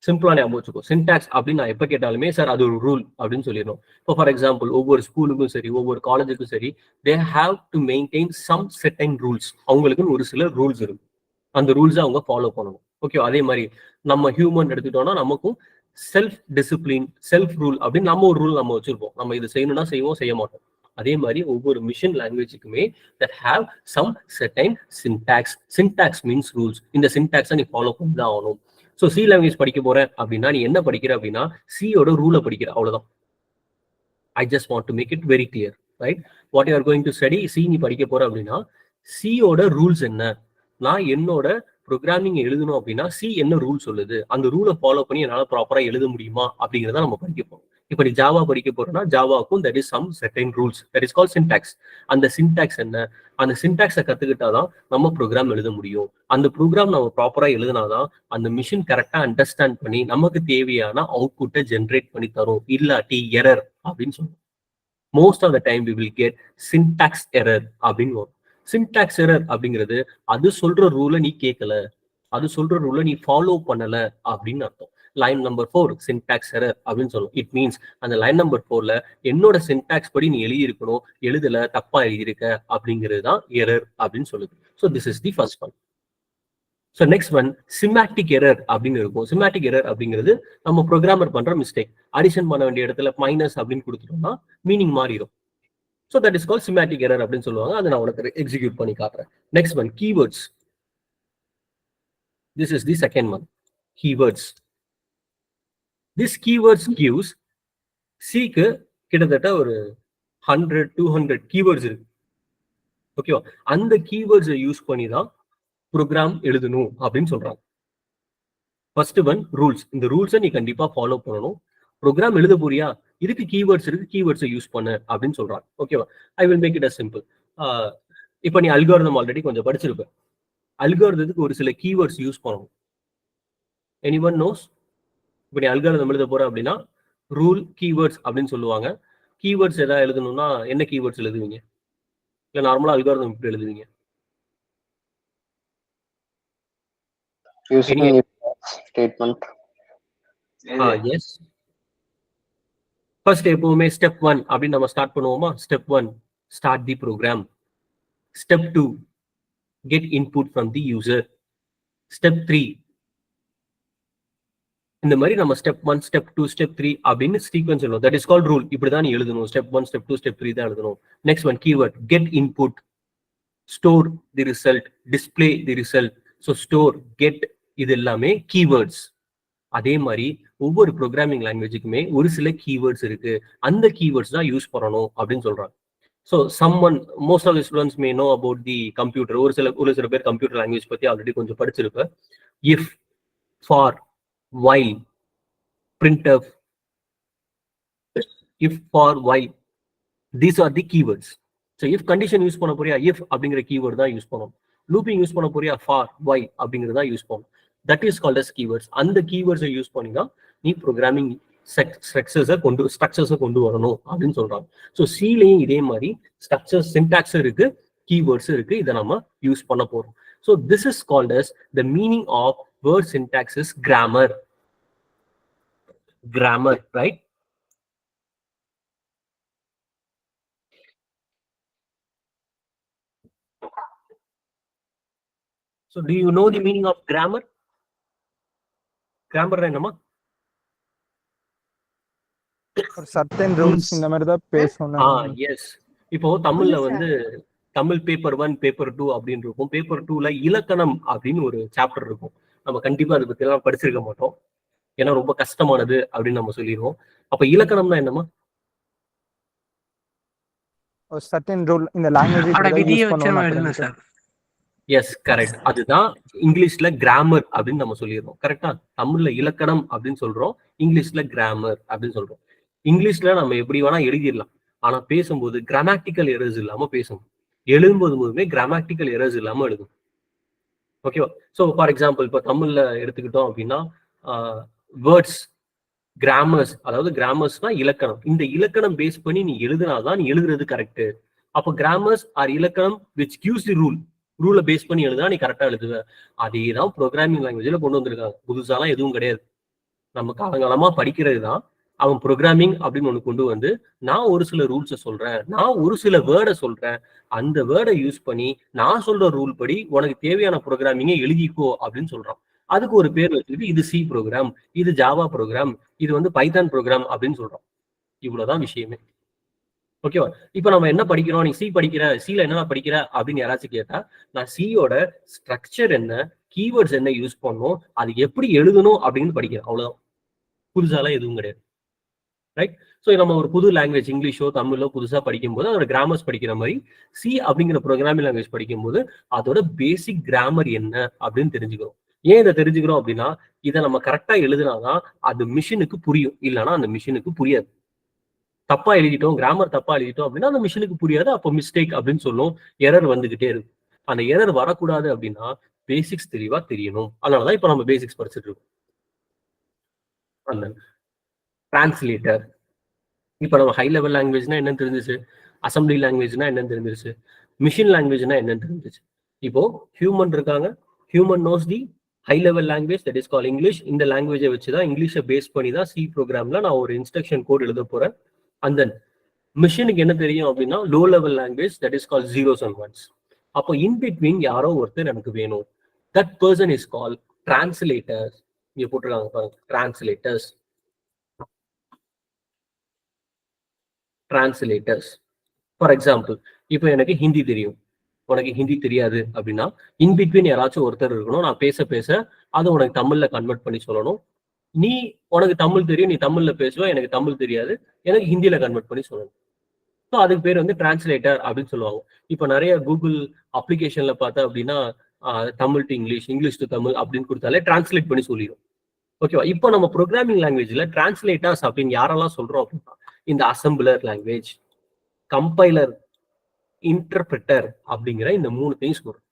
சிம்பிளா ஞாபகம் வச்சுக்கோ. Syntax அப்படின்னு நான் எப்ப கேட்டாலுமே sir அது ஒரு rule அப்படின்னு சொல்லிடணும். இப்போ ஃபார் எக்ஸாம்பிள் ஒவ்வொரு ஸ்கூலுக்கும் சரி ஒவ்வொரு காலேஜுக்கும் சரி they have to maintain some certain rules. அவங்களுக்குன்னு ஒரு சில ரூல்ஸ் இருக்கு. அந்த ரூல்ஸை அவங்க ஃபாலோ பண்ணணும். ஓகே, அதே மாதிரி நம்ம ஹியூமன் எடுத்துட்டோம்னா நமக்கும் செல்ஃப் டிசிப்ளின், செல்ஃப் ரூல் அப்படின்னு நம்ம ஒரு ரூல் நம்ம வச்சிருப்போம். நம்ம இது செய்யணும்னா செய்வோம், செய்ய மாட்டோம். அதே மாதிரி ஒவ்வொரு மிஷின் லாங்குவேஜுக்குமே that have some certain syntax. Syntax means rules. இந்த சின்டாக்ஸை நீ ஃபாலோ பண்ணி தான் ஆகணும். ஸோ சி லாங்குவேஜ் படிக்க போறேன் அப்படின்னா நீ என்ன படிக்கிற அப்படின்னா சியோட ரூலை படிக்கிற, அவ்வளவுதான். I just want to make it very clear, right? What you are going to study, C நீ படிக்க போற அப்படின்னா சியோட ரூல்ஸ் என்ன, நான் என்னோட ப்ரோக்ராமிங் எழுதணும் அப்படின்னா சி என்ன ரூல் சொல்லுது, அந்த ரூலை ஃபாலோ பண்ணி என்னால் ப்ராப்பரா எழுத முடியுமா அப்படிங்கிறத நம்ம படிக்க போறோம். இப்போ நீ ஜாவா படிக்க போறோம்னா ஜாவாக்கும் that is some certain rules, that is call syntax. அந்த சின்டாக்ஸ் என்ன, அந்த சின்டாக்ஸை கத்துக்கிட்டாதான் நம்ம ப்ரோக்ராம் எழுத முடியும். அந்த ப்ரோக்ராம் நம்ம ப்ராப்பரா எழுதினாதான் அந்த மிஷின் கரெக்டா அண்டர்ஸ்டாண்ட் பண்ணி நமக்கு தேவையான அவுட்புட்டை ஜென்ரேட் பண்ணி தரும். இல்லாட்டி எரர் அப்படின்னு சொல்லுவோம். Most of the time we will get syntax error அப்படின்னு வரும். சின்டாக்ஸ் எரர் அப்படிங்கிறது அது சொல்ற ரூலை நீ கேட்கல, அது சொல்ற ரூலை நீ ஃபாலோ பண்ணல அப்படின்னு அர்த்தம். லைன் நம்பர் 4 சின்டாக்ஸ் எரர் அப்படின்னு சொல்லுவோம். இட் மீன்ஸ் அந்த லைன் நம்பர் 4ல என்னோட சின்டாக்ஸ் படி நீ எழுதியிருக்கணும், எழுதல, தப்பா எழுதியிருக்க அப்படிங்கிறது தான் எரர் அப்படின்னு சொல்லுது. So this is the first one. So next one சிமேட்டிக் error அப்படின்னு இருக்கும். சிமேட்டிக் எரர் அப்படிங்கிறது நம்ம ப்ரோக்ராமர் பண்ற மிஸ்டேக். அடிஷன் பண்ண வேண்டிய இடத்துல மைனஸ் அப்படின்னு கொடுத்துட்டோம்னா மீனிங் மாறிடும். So that is call சிமேட்டிக் error அப்படின்னு சொல்லுவாங்க. அதை நான் உனக்கு எக்ஸிக்யூட் பண்ணி காட்டுறேன். Next one keywords. This is the second one, keywords. This keywords gives C-க்கு கிட்டத்தட்ட ஒரு 100-200 keywords இருக்கு. ஓகேவா? அந்த கீவேர்ட்ஸை யூஸ் பண்ணி தான் ப்ரோக்ராம் எழுதணும் அப்படின்னு சொல்றாங்க. First one rules. இந்த ரூல்ஸை நீ கண்டிப்பா ஃபாலோ பண்ணணும். ப்ரோக்ராம் எழுத போறியா, இதுக்கு கீவேர்ட்ஸ் இருக்கு, கீவேர்ட்ஸை யூஸ் பண்ணு அப்படின்னு சொல்றாங்க. ஓகேவா? I will make it as simple. இப்போ நீ அல்காரிதம் ஆல்ரெடி கொஞ்சம் படிச்சிருப்ப. அல்காரிதத்துக்கு ஒரு சில கீவேர்ட்ஸ் யூஸ் பண்ணணும். Anyone knows? இப்போ நீ அல்காரிதம் எழுத போற அப்படின்னா ரூல், கீவேர்ட்ஸ் அப்படின்னு சொல்லுவாங்க. கீவேர்ட்ஸ் ஏதாவது எழுதணும்னா என்ன கீவேர்ட்ஸ் எழுதுவீங்க? இல்ல நார்மலா அல்காரிதம் எப்படி எழுதுவீங்க? ஸ்டேட்மெண்ட். எஸ். ஃபர்ஸ்ட் எப்பவுமே ஸ்டெப் 1 அப்படின்னு நம்ம ஸ்டார்ட் பண்ணுவோமா? Step 1 start the program. Step 2 get input from the user. Step 3 இந்த மாதிரி நம்ம ஸ்டெப் 1, ஸ்டெப் 2, ஸ்டெப் 3 அப்படின்னு சீக்வன்ஸ் எழுதணும். That is called rule. இப்படிதான் நீ எழுதணும். ஸ்டெப் 1, ஸ்டெப் 2, ஸ்டெப் 3 தான் எழுதணும். Next one keyword. Get input, store தி ரிசல்ட், டிஸ்பிளே தி ரிசல்ட். ஸோ ஸ்டோர், கெட் இது எல்லாமே கீவேர்ட்ஸ். அதே மாதிரி ஒவ்வொரு ப்ரோக்ராமிங் லாங்குவேஜுக்குமே ஒரு சில கீவேர்ட்ஸ் இருக்கு. அந்த கீவேர்ட்ஸ் தான் யூஸ் பண்ணணும் அப்படின்னு சொல்றாங்க. So someone, most of the students may know about the computer. ஒரு சில பேர் கம்ப்யூட்டர் லாங்குவேஜ் பத்தி ஆல்ரெடி கொஞ்சம் படிச்சிருப்ப. If, for, while, printf, if, for, while, these are the keywords. So if condition use பண்ண போறியா if அப்படிங்கிற keyword தான் யூஸ் பண்ணணும். looping யூஸ் பண்ண போறியா for, while அப்படிங்கிறதா யூஸ் பண்ணணும். that is called as keywords. அந்த keywords யூஸ் பண்ணி தான் நீ ப்ரோக்ராமிங் ஸ்ட்ரக்சர்ஸை கொண்டு வரணும் அப்படின்னு சொல்றாங்க. ஸோ சிலையும் இதே மாதிரி ஸ்ட்ரக்சர் சின்டாக்ஸ் இருக்கு, கீவேர்ட்ஸ் இருக்கு, இதை நம்ம யூஸ் பண்ண போறோம். So this is called as the meaning of word syntax is grammar. Grammar, right? So do you know the meaning of grammar? Grammar என்னமா? ஒரு சர்டன் ரூல்ஸ் இந்த மாதிரி தான் பேசணும். எஸ். இப்போ தமிழ்ல வந்து தமிழ் பேப்பர் 1 பேப்பர் 2 அப்படின்னு இருக்கும். பேப்பர் 2ல இலக்கணம் அப்படின்னு ஒரு சாப்டர் இருக்கும். நம்ம கண்டிப்பா அதை பத்தி எல்லாம் படிச்சிருக்க மாட்டோம், ஏன்னா ரொம்ப கஷ்டமானது அப்படின்னு நம்ம சொல்லிடுவோம். அப்ப இலக்கணம்னா என்னமா? ஒரு சர்டன் ரூல் இந்த லாங்குவேஜ் யூஸ் பண்ணுவோம் சார். Yes, correct. அதுதான் இங்கிலீஷ்ல கிராமர் அப்படின்னு நம்ம சொல்லிடுறோம். கரெக்டா? தமிழ்ல இலக்கணம் அப்படின்னு சொல்றோம், இங்கிலீஷ்ல கிராமர் அப்படின்னு சொல்றோம். இங்கிலீஷ்ல நம்ம எப்படி வேணா எழுதிடலாம், ஆனா பேசும்போது கிராமட்டிக்கல் எரர்ஸ் இல்லாம பேசணும். எழுதும்போதுமே கிராமட்டிக்கல் எரர்ஸ் இல்லாம எழுதும். ஓகேவா? ஸோ ஃபார் எக்ஸாம்பிள் இப்போ தமிழ்ல எடுத்துக்கிட்டோம் அப்படின்னா வேர்ட்ஸ் கிராமர்ஸ், அதாவது கிராமர்ஸ்னா இலக்கணம். இந்த இலக்கணம் பேஸ் பண்ணி நீ எழுதுனாதான் நீ எழுதுறது கரெக்ட். அப்போ கிராமர்ஸ் ஆர் இலக்கணம் விச் கிவ்ஸ் தி ரூலை பேஸ் பண்ணி எழுதுனா நீ கரெக்டா எழுதுவ. அதே தான் ப்ரோக்ராமிங் லாங்குவேஜ்ல கொண்டு வந்திருக்காங்க. புதுசாலாம் எதுவும் கிடையாது, நம்ம காலங்காலமா படிக்கிறது தான். அவன் ப்ரோக்ராமிங் அப்படின்னு ஒண்ணு கொண்டு வந்து நான் ஒரு சில ரூல்ஸை சொல்றேன், நான் ஒரு சில வேர்டை சொல்றேன், அந்த வேர்டை யூஸ் பண்ணி நான் சொல்ற ரூல் படி உனக்கு தேவையான ப்ரோக்ராமிங்கை எழுதிக்கோ அப்படின்னு சொல்றான். அதுக்கு ஒரு பேர் வச்சுக்கிட்டு இது சி ப்ரோக்ராம், இது ஜாவா ப்ரோக்ராம், இது வந்து பைத்தான் ப்ரோக்ராம் அப்படின்னு சொல்றோம். இவ்வளவுதான் விஷயமே. ஓகேவா? இப்ப நம்ம என்ன படிக்கிறோம், நீ சி படிக்கிற, சில என்ன படிக்கிற அப்படின்னு யாராச்சும் கேட்டா நான் சியோட ஸ்ட்ரக்சர் என்ன, கீவேர்ட்ஸ் என்ன யூஸ் பண்ணணும், அது எப்படி எழுதணும் அப்படின்னு படிக்கிறேன். அவ்வளவுதான், புதுசாலாம் எதுவும் கிடையாது. ரைட்? ஸோ நம்ம ஒரு புது லாங்குவேஜ் இங்கிலீஷோ தமிழோ புதுசா படிக்கும்போது அதோட கிராமர்ஸ் படிக்கிற மாதிரி சி அப்படிங்கிற ப்ரோக்ராமிங் லாங்குவேஜ் படிக்கும்போது அதோட பேசிக் கிராமர் என்ன அப்படின்னு தெரிஞ்சுக்கிறோம். ஏன் இதை தெரிஞ்சுக்கிறோம் அப்படின்னா இதை நம்ம கரெக்டா எழுதினாதான் அது மிஷினுக்கு புரியும், இல்லைன்னா அந்த மிஷினுக்கு புரியாது. தப்பா எழுதிட்டோம், கிராமர் தப்பா எழுதிட்டோம் அப்படின்னா அந்த மிஷினுக்கு புரியாது, அப்போ மிஸ்டேக் அப்படின்னு சொல்லும், எரர் வந்துகிட்டே இருக்கும். அந்த எரர் வரக்கூடாது அப்படின்னா பேசிக்ஸ் தெளிவா தெரியணும். அதனாலதான் இப்ப நம்ம பேசிக்ஸ் படிச்சுட்டு இருக்கோம். அந்த டிரான்ஸ்லேட்டர், இப்ப நம்ம ஹை லெவல் லாங்குவேஜ்னா என்னன்னு தெரிஞ்சிச்சு, அசம்பிளி லாங்குவேஜ்னா என்னன்னு தெரிஞ்சிருச்சு, மிஷின் லாங்குவேஜ்னா என்னன்னு தெரிஞ்சிச்சு. இப்போ ஹியூமன் இருக்காங்க, human nose the high level language that is call English. இந்த லாங்குவேஜை வச்சுதான் இங்கிலீஷை பேஸ் பண்ணி தான் சி ப்ரோக்ராம்ல நான் ஒரு இன்ஸ்ட்ரக்ஷன் கோட் எழுத போறேன். அண்ட் தென் மிஷினுக்கு என்ன தெரியும் அப்படின்னா low level language that is call zeros and once. அப்போ இன் பிட்வீன் யாரோ ஒருத்தர் எனக்கு வேணும், that person is call translators. இங்க போட்டிருக்காங்க பாருங்க, டிரான்ஸ்லேட்டர்ஸ். டிரான்ஸ்லேட்டர்ஸ் ஃபார் எக்ஸாம்பிள் இப்போ எனக்கு ஹிந்தி தெரியும், உனக்கு ஹிந்தி தெரியாது அப்படின்னா இன் பிட்வீன் யாராச்சும் ஒருத்தர் இருக்கணும், நான் பேச பேச அதை உனக்கு தமிழ்ல கன்வெர்ட் பண்ணி சொல்லணும். நீ உனக்கு தமிழ் தெரியும், நீ தமிழ்ல பேசுவ, எனக்கு தமிழ் தெரியாது, எனக்கு ஹிந்தியில கன்வெர்ட் பண்ணி சொல்லணும். ஸோ அதுக்கு பேர் வந்து டிரான்ஸ்லேட்டர் அப்படின்னு சொல்லுவாங்க. இப்போ நிறைய கூகுள் அப்ளிகேஷன்ல பார்த்தா அப்படின்னா Tamil to English, English to Tamil அப்படின்னு கொடுத்தாலே டிரான்ஸ்லேட் பண்ணி சொல்லிடும். ஓகேவா? இப்போ நம்ம ப்ரோக்ராமிங் லாங்குவேஜ்ல டிரான்ஸ்லேட்டர்ஸ் அப்படின்னு யாரெல்லாம் சொல்றோம் அப்படின்னா இந்த அசம்பிளர் லாங்குவேஜ், கம்பைலர், இன்டர்பிரட்டர் அப்படிங்கிற இந்த 3 திங்ஸ் வரும்.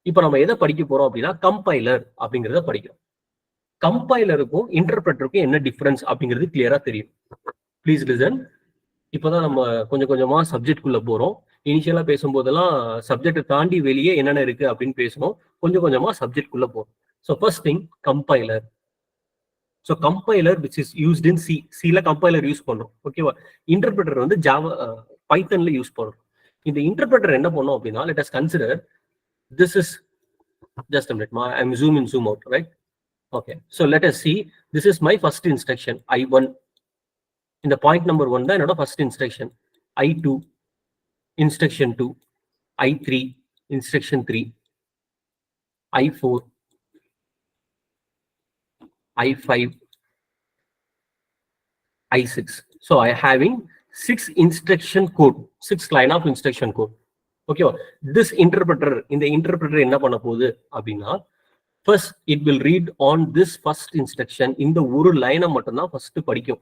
இப்போ நம்ம எதை படிக்க போறோம் அப்படின்னா கம்பைலர் அப்படிங்கிறத படிக்கிறோம். கம்பைலருக்கும் இன்டர்பிரட்டருக்கும் என்ன டிஃபரன்ஸ் அப்படிங்கிறது கிளியரா தெரியும். Please listen. இப்போதான் நம்ம கொஞ்சம் கொஞ்சமா சப்ஜெக்ட் குள்ள போறோம். இனிஷியலா பேசும்போதெல்லாம் சப்ஜெக்டை தாண்டி வெளியே என்னென்ன இருக்கு அப்படின்னு பேசணும், கொஞ்சம் கொஞ்சமா சப்ஜெக்ட் குள்ள போறோம். So first thing compiler. So compiler which is used in C, சில கம்பைலர் யூஸ் பண்ணுறோம். ஓகேவா? இன்டர்பிரட்டர் வந்து ஜாவா பைத்தன்ல யூஸ் பண்ணுறோம். இந்த இன்டர்பிரட்டர் என்ன பண்ணோம் அப்படின்னா let us consider this is just a minute, I am zoom in zoom out, right? Okay, so let us see, this is my first instruction I1. இந்த point number 1 தான் என்னோட first instruction. I2 instruction 2, I3 instruction 3, I4, I5, I6. So I having 6 instruction code, 6 line of instruction code. Okay, this interpreter, in the interpreter என்ன பண்ண போகுது அப்படின்னா first it will read on this first instruction. இந்த ஒரு லைனை மட்டும் தான் first படிக்கும்.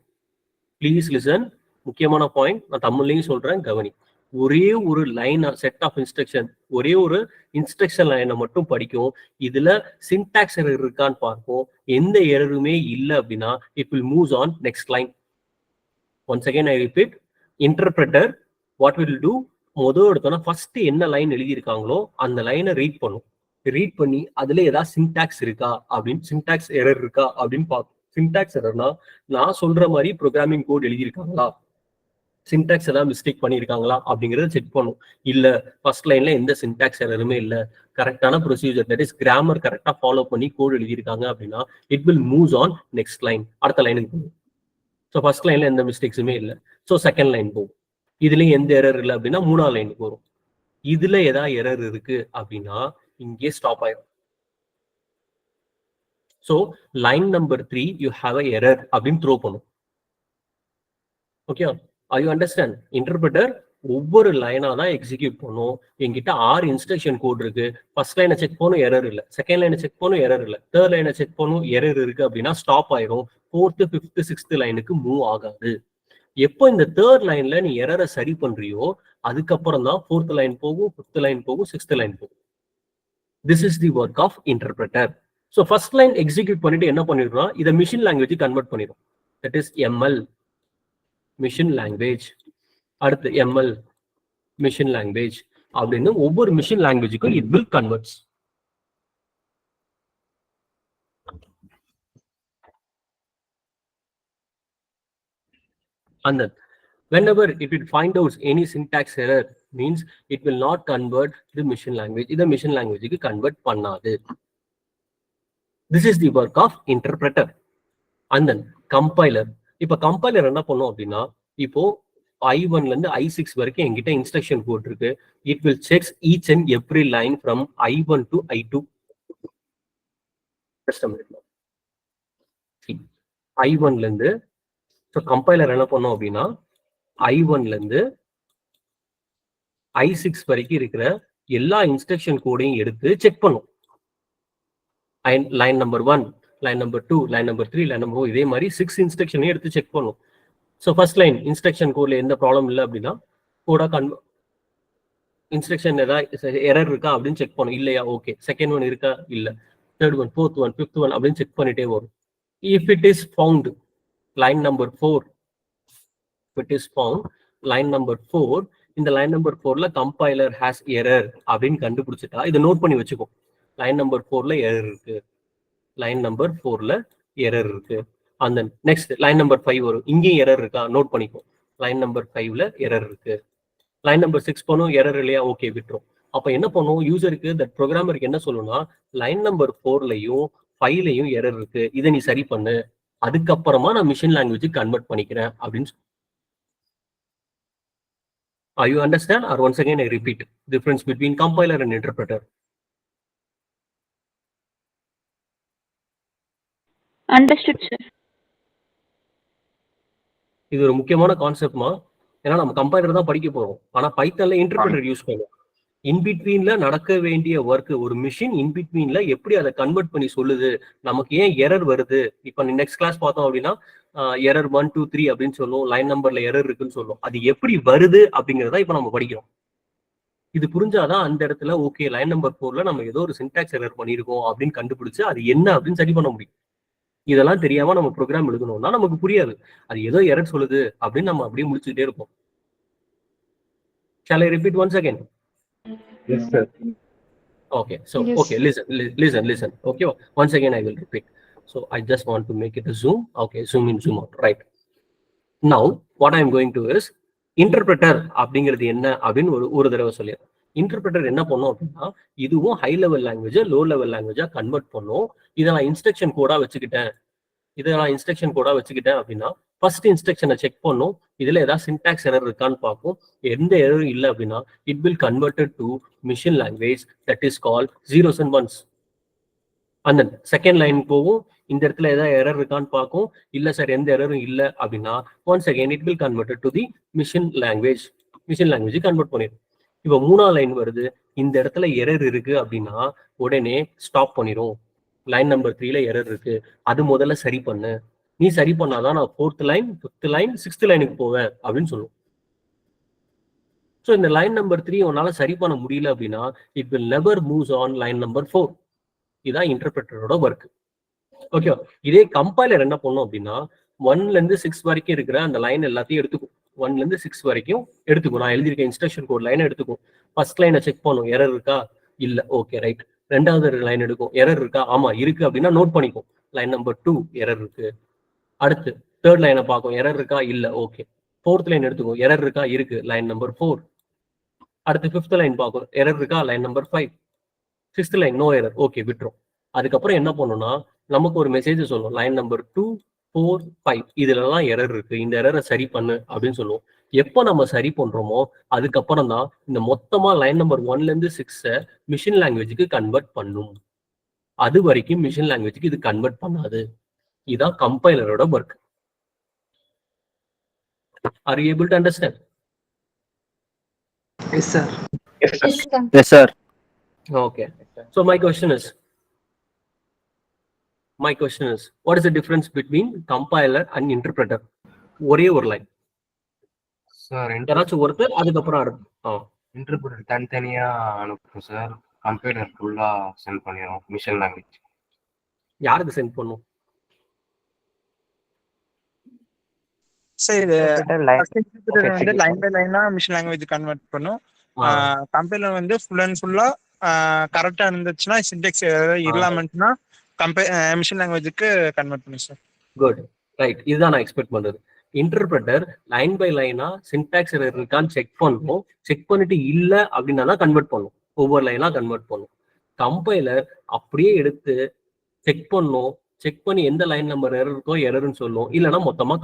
ப்ளீஸ் லிசன், முக்கியமான பாயிண்ட், நான் தமிழ்லையும் சொல்றேன், கவனி. ஒரே ஒரு லைன் செட் ஆஃப் இன்ஸ்ட்ரக்ஷன், ஒரே ஒரு இன்ஸ்ட்ரக்ஷன் லைனை மட்டும் படிக்கும். இதுல சின்டாக்ஸ் எரர் இருக்கான்னு பார்ப்போம். எந்த எரருமே இல்லை அப்படின்னா it will moves on next line. Once again I repeat, interpreter what will do, முதல் எடுத்தோம்னா ஃபர்ஸ்ட் என்ன லைன் எழுதியிருக்காங்களோ அந்த லைனை ரீட் பண்ணும். ரீட் பண்ணி அதுல ஏதாவது சின்டாக்ஸ் இருக்கா அப்படின்னு, சின்டாக்ஸ் எரர் இருக்கா அப்படின்னு பார்ப்போம். சின்டாக்ஸ் எரர்னா நான் சொல்ற மாதிரி ப்ரோக்ராமிங் கோட் எழுதியிருக்காங்களா, சின்டாக்ஸ் ஏதாவது மிஸ்டேக் பண்ணியிருக்காங்களா அப்படிங்கறத செக் பண்ணும். இல்ல ஃபர்ஸ்ட் லைன்ல எந்த சின்டாக்ஸ் எரருமே இல்ல, கரெக்டான ப்ரொசீஜர் தட் இஸ் கிராமர் கரெக்டா ஃபாலோ பண்ணி கோட் எழுதியிருக்காங்க அப்படின்னா it will moves on next line, அடுத்த லைனுக்கு போகும். ஸோ ஃபர்ஸ்ட் லைன்ல எந்த மிஸ்டேக்ஸுமே இல்லை, ஸோ செகண்ட் லைன் போகும். இதுலயும் எந்த எரர் இல்லை அப்படின்னா மூணாவது லைனுக்கு வரும். இதுல ஏதாவது எரர் இருக்கு அப்படின்னா இங்கே ஸ்டாப் ஆயிடும். So line number 3 you have a error அப்படின்னு த்ரோ பண்ணும். Okay, you understand? இன்டர்பிரட்டர் ஒவ்வொரு லைனா தான் எக்ஸிக்யூட் பண்ணும். என்கிட்ட 6 இன்ஸ்ட்ரக்ஷன் கோட் இருக்கு. ஃபர்ஸ்ட் லைனை செக் பண்ணும், எரர் இல்லை. செகண்ட் லைனை செக் பண்ணும், எரர் இல்லை. தேர்ட் லைனை செக் பண்ணும், எரர் இருக்கு அப்படின்னா ஸ்டாப் ஆயிரும். 4th, 5th, 6th லைனுக்கு மூவ் ஆகாது. எப்போ இந்த தேர்ட் லைன்ல நீ எரரை சரி பண்றியோ அதுக்கப்புறம் தான் 4th லைன் போகும், 5th லைன் போகும், 6th லைன் போகும். This is the work of interpreter. So first line execute பண்ணிட்டு என்ன பண்ணிடுறோம், இதை மிஷின் லாங்குவேஜ் கன்வெர்ட் பண்ணிடும். That is ML machine language, அடுத்து எம்எல் மிஷின் லாங்குவேஜ் அப்படின்னு ஒவ்வொரு மிஷின் லாங்குவேஜுக்கும் it will converts. And then whenever it will find out any syntax error means it will not convert the machine language. இத machine language க்கு convert பண்ணாது. This is the work of interpreter. And then compiler. இப்ப compiler என்ன பண்ணும் அப்படின்னா, இப்போ I1 ல இருந்து I6 வரைக்கும் என்கிட்ட இன்ஸ்ட்ரக்ஷன் கோட் இருக்கு. It will checks each and every line from I1 to I2. I1 ல இருந்து ஸோ கம்பைலர் என்ன பண்ணும் அப்படின்னா I1 ல இருந்து I6 வரைக்கும் இருக்கிற எல்லா இன்ஸ்ட்ரக்ஷன் கோடையும் எடுத்து செக் பண்ணும். Line number 1, line number 2, line number 3, line number 4, இதே மாதிரி 6 இன்ஸ்ட்ரக்ஷனையும் எடுத்து செக் பண்ணும். ஸோ ஃபர்ஸ்ட் லைன் இன்ஸ்ட்ரக்ஷன் கோட்ல எந்த ப்ராப்ளம் இல்லை அப்படின்னா கோடா இன்ஸ்ட்ரக்ஷன் ஏதாவது எரர் இருக்கா அப்படின்னு செக் பண்ணும். இல்லையா, ஓகே. செகண்ட் ஒன் இருக்கா, இல்லை. Third one, fourth one, fifth one அப்படின்னு செக் பண்ணிட்டே வரும். If it is found line number 4, if it is found line number 4, இந்த line number 4ல compiler has error அப்படின்னு கண்டுபிடிச்சிட்டா இதை நோட் பண்ணி வச்சுக்கோ. line number 4ல எரர் இருக்கு, line number 4ல எரர் இருக்கு. அந்த நெக்ஸ்ட் லைன் நம்பர் 5 வரும், இங்கேயும் எரர் இருக்கா நோட் பண்ணிக்கோ. லைன் நம்பர் 5ல எரர் இருக்கு. லைன் நம்பர் 6 பண்ணும், எரர் இல்லையா, ஓகே விட்டுரும். அப்ப என்ன பண்ணும், யூசருக்கு தட் ப்ரோக்ராமருக்கு என்ன சொல்லணும்னா லைன் நம்பர் 4லையும் 5லையும் எரர் இருக்கு, இதை நீ சரி பண்ணு, அதுக்கப்புறமா நான் மிஷின் லாங்குவேஜ் கன்வெர்ட் பண்ணிக்கிறேன் அப்படின்னு. Are you understand? Or once again I repeat, difference between compiler and interpreter. Understood, sir. இது ஒரு முக்கியமான கான்செப்ட்மா. ஏன்னா நம்ம கம்பைலர் தான் படிக்க போறோம், ஆனா பைத்தன்ல இன்டர்பிரட்டர் யூஸ் பண்ணுவோம். இன்பிட்வீன்ல நடக்க வேண்டிய ஒர்க், ஒரு மிஷின் இன்பிட்வீன்ல எப்படி அதை கன்வெர்ட் பண்ணி சொல்லுது, நமக்கு ஏன் எரர் வருது. இப்ப நெக்ஸ்ட் கிளாஸ் பார்த்தோம் அப்படின்னா எரர் 1 2 3 அப்படின்னு சொல்லுவோம், லைன் நம்பர்ல எரர் இருக்குன்னு சொல்லுவோம். அது எப்படி வருது அப்படிங்கிறத இப்ப நம்ம படிக்கிறோம். இது புரிஞ்சாதான் அந்த இடத்துல ஓகே லைன் நம்பர் 4ல நம்ம ஏதோ ஒரு சின்டாக்ஸ் எரர் பண்ணியிருக்கோம் அப்படின்னு கண்டுபிடிச்சு அது என்ன அப்படின்னு சரி பண்ண முடியும். இதெல்லாம் தெரியாம நம்ம ப்ரோக்ராம் எழுதணும்னா நமக்கு புரியாது. அது ஏதோ எரர் சொல்லுது அப்படின்னு நம்ம அப்படியே முடிச்சுக்கிட்டே இருப்போம். Shall I repeat once again? Yes, sir. Okay, so Yes. okay, listen. Okay, once again I will repeat. So I just want to make it a zoom. Okay, zoom in, zoom out. Right. Now what I am going to is interpreter அப்படிங்கிறது என்ன அப்படின்னு ஒரு தடவை சொல்லிடுறேன். Interpreter என்ன பண்ணும் அப்படின்னா இதுவும் high level language low level லாங்குவேஜா கன்வெர்ட் பண்ணும். இதை நான் இன்ஸ்ட்ரக்ஷன் கோடா வச்சுக்கிட்டேன் அப்படின்னா ஃபர்ஸ்ட் இன்ஸ்ட்ரக்ஷனை செக் பண்ணும், இதுல ஏதாவது சின்டாக்ஸ் எரர் இருக்கான்னு பார்க்கும். எந்த எரரும் இல்லை அப்படின்னா it will converted to machine language that is call zeros and ones. அந்த செகண்ட் லைன் போகும், இந்த இடத்துல ஏதாவது எரர் இருக்கான்னு பார்க்கும். இல்ல சார் எந்த எரரும் இல்லை அப்படின்னா once again it will converted to the machine language convert பண்ணிடும். இப்போ மூணாவது லைன் வருது, இந்த இடத்துல எரர் இருக்கு அப்படின்னா உடனே ஸ்டாப் பண்ணிடும். லைன் நம்பர் 3ல எரர் இருக்கு, அது முதல்ல சரி பண்ணு, நீ சரி பண்ணாதான் நான் 4th line 5th line 6th லைனுக்கு போவேன் அப்படின்னு சொல்லுவோம். ஸோ இந்த லைன் நம்பர் 3 உன்னால சரி பண்ண முடியல அப்படின்னா it will never moves on line number 4. இதுதான் இன்டர்பிரட்டரோட ஒர்க். ஓகே, இதே கம்பைலர் என்ன பண்ணும் அப்படின்னா 1ல இருந்து 6 வரைக்கும் இருக்கிற அந்த லைன் எல்லாத்தையும் எடுத்துக்கும். 1ல இருந்து 6 வரைக்கும் எடுத்துக்கும். நான் எழுதியிருக்க இன்ஸ்ட்ரக்ஷன் கோட் லைனை எடுத்துக்கும். ஃபர்ஸ்ட் லைனை செக் பண்ணும், எரர் இருக்கா, இல்ல, ஓகே ரைட். ரெண்டாவது லைன் எடுக்கும், எரர் இருக்கா, ஆமா இருக்கு அப்படின்னா நோட் பண்ணிக்கும், லைன் நம்பர் 2 எரர் இருக்கு. அடுத்து தேர்ட் லைனை பார்க்கும், எரர் இருக்கா, இல்ல, ஓகே. ஃபோர்த் லைன் எடுத்துக்கும், எரர் இருக்கா, இருக்கு, லைன் நம்பர் 4. அடுத்து 5th லைன் பார்க்கும், எரர் இருக்கா, line number 5. 6th line no error, okay விட்டுரும். அதுக்கப்புறம் என்ன பண்ணும்னா நமக்கு ஒரு மெசேஜ் சொல்லும், லைன் நம்பர் 2, 4, 5 இதுலலாம் எரர் இருக்கு, இந்த எரரை சரி பண்ணு அப்படின்னு சொல்லுவோம். எப்போ நம்ம சரி பண்றோமோ அதுக்கப்புறம் தான் இந்த மொத்தமா லைன் நம்பர் 1ல இருந்து 6 மிஷின் லாங்குவேஜுக்கு கன்வெர்ட் பண்ணும். அது வரைக்கும் மிஷின் லாங்குவேஜுக்கு இது கன்வெர்ட் பண்ணாது. இதான் கம்பைலரோட work. Are you able to understand? Yes, sir. Yes, sir. Okay. So my question is, what is the difference between compiler and interpreter? ஒரே ஒரு லைன் சார். யாராச்சும் ஒருத்தர் அதுக்கப்புறம் இன்டர்பிரட்டர் தனித்தனியா அனுப்பும் சார், கம்பைலர் ஃபுல்லா சென்ட் பண்ணிடும் மிஷின் லாங்குவேஜ். யாருக்கு சென்ட் பண்ணும்? சரி, வந்து லைன் பை லைனா மிஷின் லாங்குவேஜ் கன்வெர்ட் பண்ணும். கம்பைலர் வந்து ஃபுல் அண்ட் ஃபுல்லா கரெக்டா இருந்துச்சுன்னா, சின்டெக்ஸ் இல்லாமன்னா மிஷின் லாங்குவேஜுக்கு கன்வெர்ட் பண்ணும் சார். Good, right. இதுதான் நான் எக்ஸ்பெக்ட் பண்றது. இன்டர்பிரட்டர் லைன் பை லைனா சின்டாக்ஸ் எரர் இருக்கான்னு செக் பண்ணும். செக் பண்ணிட்டு இல்ல அப்படின்னா தான் கன்வெர்ட் பண்ணும், ஒவ்வொரு லைனா கன்வெர்ட் பண்ணும். கம்பைலர் அப்படியே எடுத்து செக் பண்ணும். செக் பண்ணி எந்த லைன் நம்பர் எரர் இருக்கோ எரர்னு சொல்லும், இல்லைன்னா மொத்தமா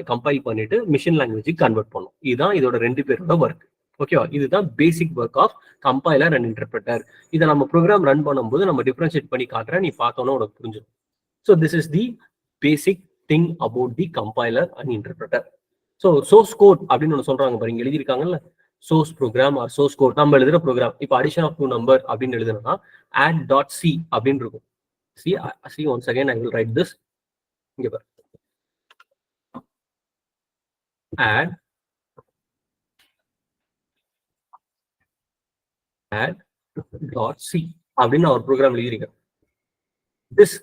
கம்பைல் பண்ணிட்டு மிஷின் லாங்குவேஜுக்கு கன்வெர்ட் பண்ணும். இதுதான் இதோட 2 பேரோட ஒர்க். ஓகேவா? இதுதான் basic work of compiler and interpreter. இதை நம்ம ப்ரோக்ராம் ரன் பண்ணும்போது நம்ம டிஃபரன்ஷியேட் பண்ணி காட்டுறேன், நீ பார்த்தோன்னா உனக்கு புரிஞ்சிடும். So this is the basic thing about the compiler and interpreter. So source code அப்படின்னு ஒன்று சொல்றாங்க பாருங்க, எழுதியிருக்காங்கல்ல, source program or source code. நம்ம எழுதுற ப்ரோக்ராம் இப்போ அடிஷன் ஆஃப் 2 நம்பர் அப்படின்னு எழுதுனா add.c அப்படின்னு இருக்கும். See once again I will write this. இங்க பாரு, add .c அப்படின்னு ஒரு program எழுதிருக்கேன். This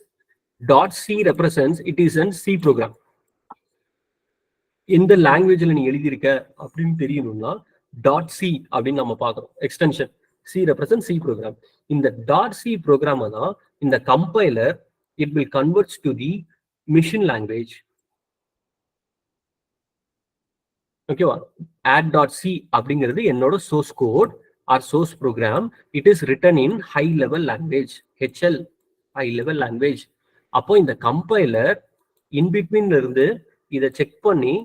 .c represents it is an C program. எந்த லாங்குவேஜ்ல நீ எழுதியிருக்க அப்படின்னு தெரியணும்னா .c அப்படின்னு நம்ம பார்க்கிறோம். Extension C represents C program. இந்த .c ப்ரோக்ராம் தான் இந்த compiler it will converts to the machine language. ஓகேவா? add.c அப்படிங்கிறது என்னோட source code or source program. It is written in high level language, HL, high level language. அப்போ இந்த compiler இன்பிட்வீன்ல இருந்து இதை செக் பண்ணி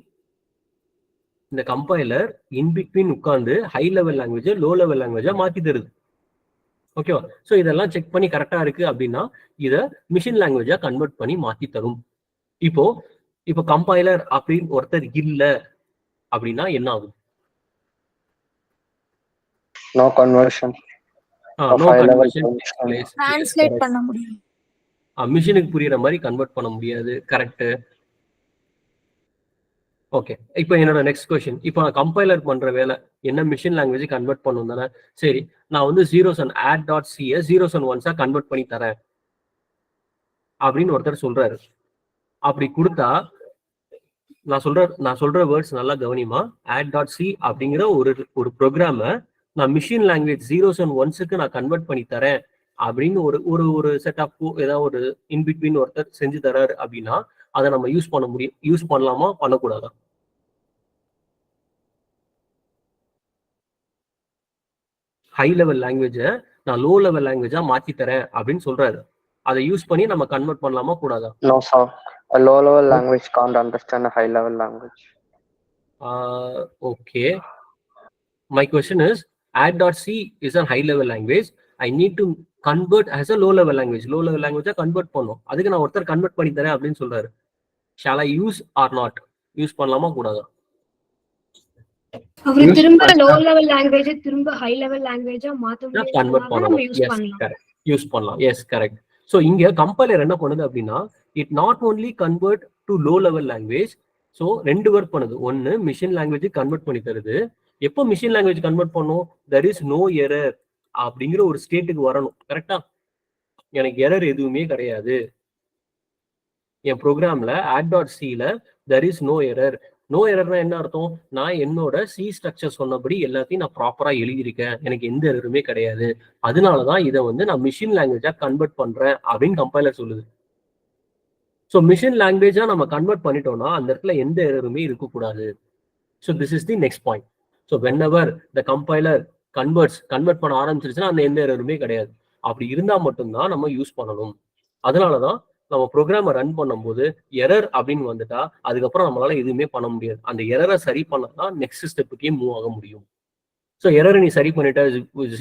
இந்த கம்பைலர் இன்பிட்வீன் உட்கார்ந்து high level language low level லாங்குவேஜா மாத்தி தருது. ஓகேவா? ஸோ இதெல்லாம் செக் பண்ணி கரெக்டா இருக்கு அப்படின்னா இதை மிஷின் லாங்குவேஜா கன்வெர்ட் பண்ணி மாத்தி தரும். இப்போ கம்பைலர் அப்படின்னு ஒருத்தர் இல்ல அப்படின்னா என்ன ஆகும்? No conversion. No conversion takes place. Translate பண்ண முடியும். மிஷினுக்கு புரியுற மாதிரி கன்வெர்ட் பண்ண முடியாது. கரெக்ட். ஓகே, இப்போ என்னோட நெக்ஸ்ட் கொஸ்டின், இப்போ நான் கம்பைலர் பண்ற வேலை என்ன மிஷின் லாங்குவேஜ் கன்வெர்ட் பண்ணணும் தானே. சரி, நான் வந்து zeros and add.c zeros and ones convert பண்ணி தரேன் அப்படின்னு ஒருத்தர் சொல்றாரு. அப்படி கொடுத்தா நான் சொல்ற வேர்ட்ஸ் நல்லா கவனிமா. add.c அப்படிங்கிற ஒரு ப்ரோக்ராம நான் மிஷின் லாங்குவேஜ் zeros and onesக்கு நான் கன்வெர்ட் பண்ணி தரேன் அப்படின்னு ஒரு செட் ஆஃப் ஏதாவது ஒரு இன்பிட்வீன் ஒருத்தர் செஞ்சு தராரு அப்படின்னா அதை நம்ம யூஸ் பண்ணலாமா பண்ணக்கூடாதா? ஹை லெவல் லாங்குவேஜ நான் லோ லெவல் லாங்குவேஜா மாத்தி தரேன் அப்படின்னு சொல்றாரு. அதை யூஸ் பண்ணி நம்ம கன்வெர்ட் பண்ணலாமா கூடாதா? No, sir. A low level language can't understand a high level language. Okay. My question is, add.c is a high level language. I need to convert as a low level language. Low level language convert பண்ணும். அதுக்கு நான் ஒருத்தர் convert பண்ணி தரேன் அப்படின்னு சொல்றாரு. Shall I use or not? Use பண்ணலாமா கூடாதா? அவர் திரும்ப லோ லெவல் லாங்குவேஜ் திரும்ப ஹை லெவல் லாங்குவேஜா மாத்த முடியும். கன்வெர்ட் பண்ணலாம். Yes correct. யூஸ் பண்ணலாம். Yes correct. சோ இங்க கம்பைலர் என்ன பண்ணுது அப்படின்னா it not only convert to low level language. So ரெண்டு ஒர்க் பண்ணுது. ஒன்னு மிஷின் லாங்குவேஜ் கன்வெர்ட் பண்ணி தருது, எப்போ மிஷின் லாங்குவேஜ் கன்வெர்ட் பண்ணும்? there is no error அப்படிங்கிற ஒரு ஸ்டேட்டுக்கு வரணும். கரெக்டா? எனக்கு எரர் எதுவுமே கிடையாது, என் ப்ரோக்ராம்ல add.cல there is no error. No எரர்னா என்ன அர்த்தம்? நான் என்னோட சி ஸ்ட்ரக்சர் சொன்னபடி எல்லாத்தையும் நான் ப்ராப்பரா எழுதியிருக்கேன், எனக்கு எந்த எரருமே கிடையாது, அதனாலதான் இதை வந்து நான் மிஷின் லாங்குவேஜா கன்வெர்ட் பண்றேன் அப்படின்னு கம்பைலர் சொல்லுது. ஸோ மிஷின் லாங்குவேஜா நம்ம கன்வெர்ட் பண்ணிட்டோம்னா அந்த இடத்துல எந்த எரருமே இருக்கக்கூடாது. So this is the next point. So when ever the compiler convert பண்ண ஆரம்பிச்சிருச்சுன்னா அந்த எந்த எரருமே கிடையாது. அப்படி இருந்தா மட்டும்தான் நம்ம யூஸ் பண்ணணும். அதனாலதான் நம்ம ப்ரோக்ராமை ரன் பண்ணும்போது எரர் அப்படின்னு வந்துட்டா அதுக்கப்புறம் நம்மளால எதுவுமே பண்ண முடியாது. அந்த எரரை சரி பண்ணதான் நெக்ஸ்ட் ஸ்டெப்புக்கே மூவ் ஆக முடியும். ஸோ எரரை நீ சரி பண்ணிட்டா,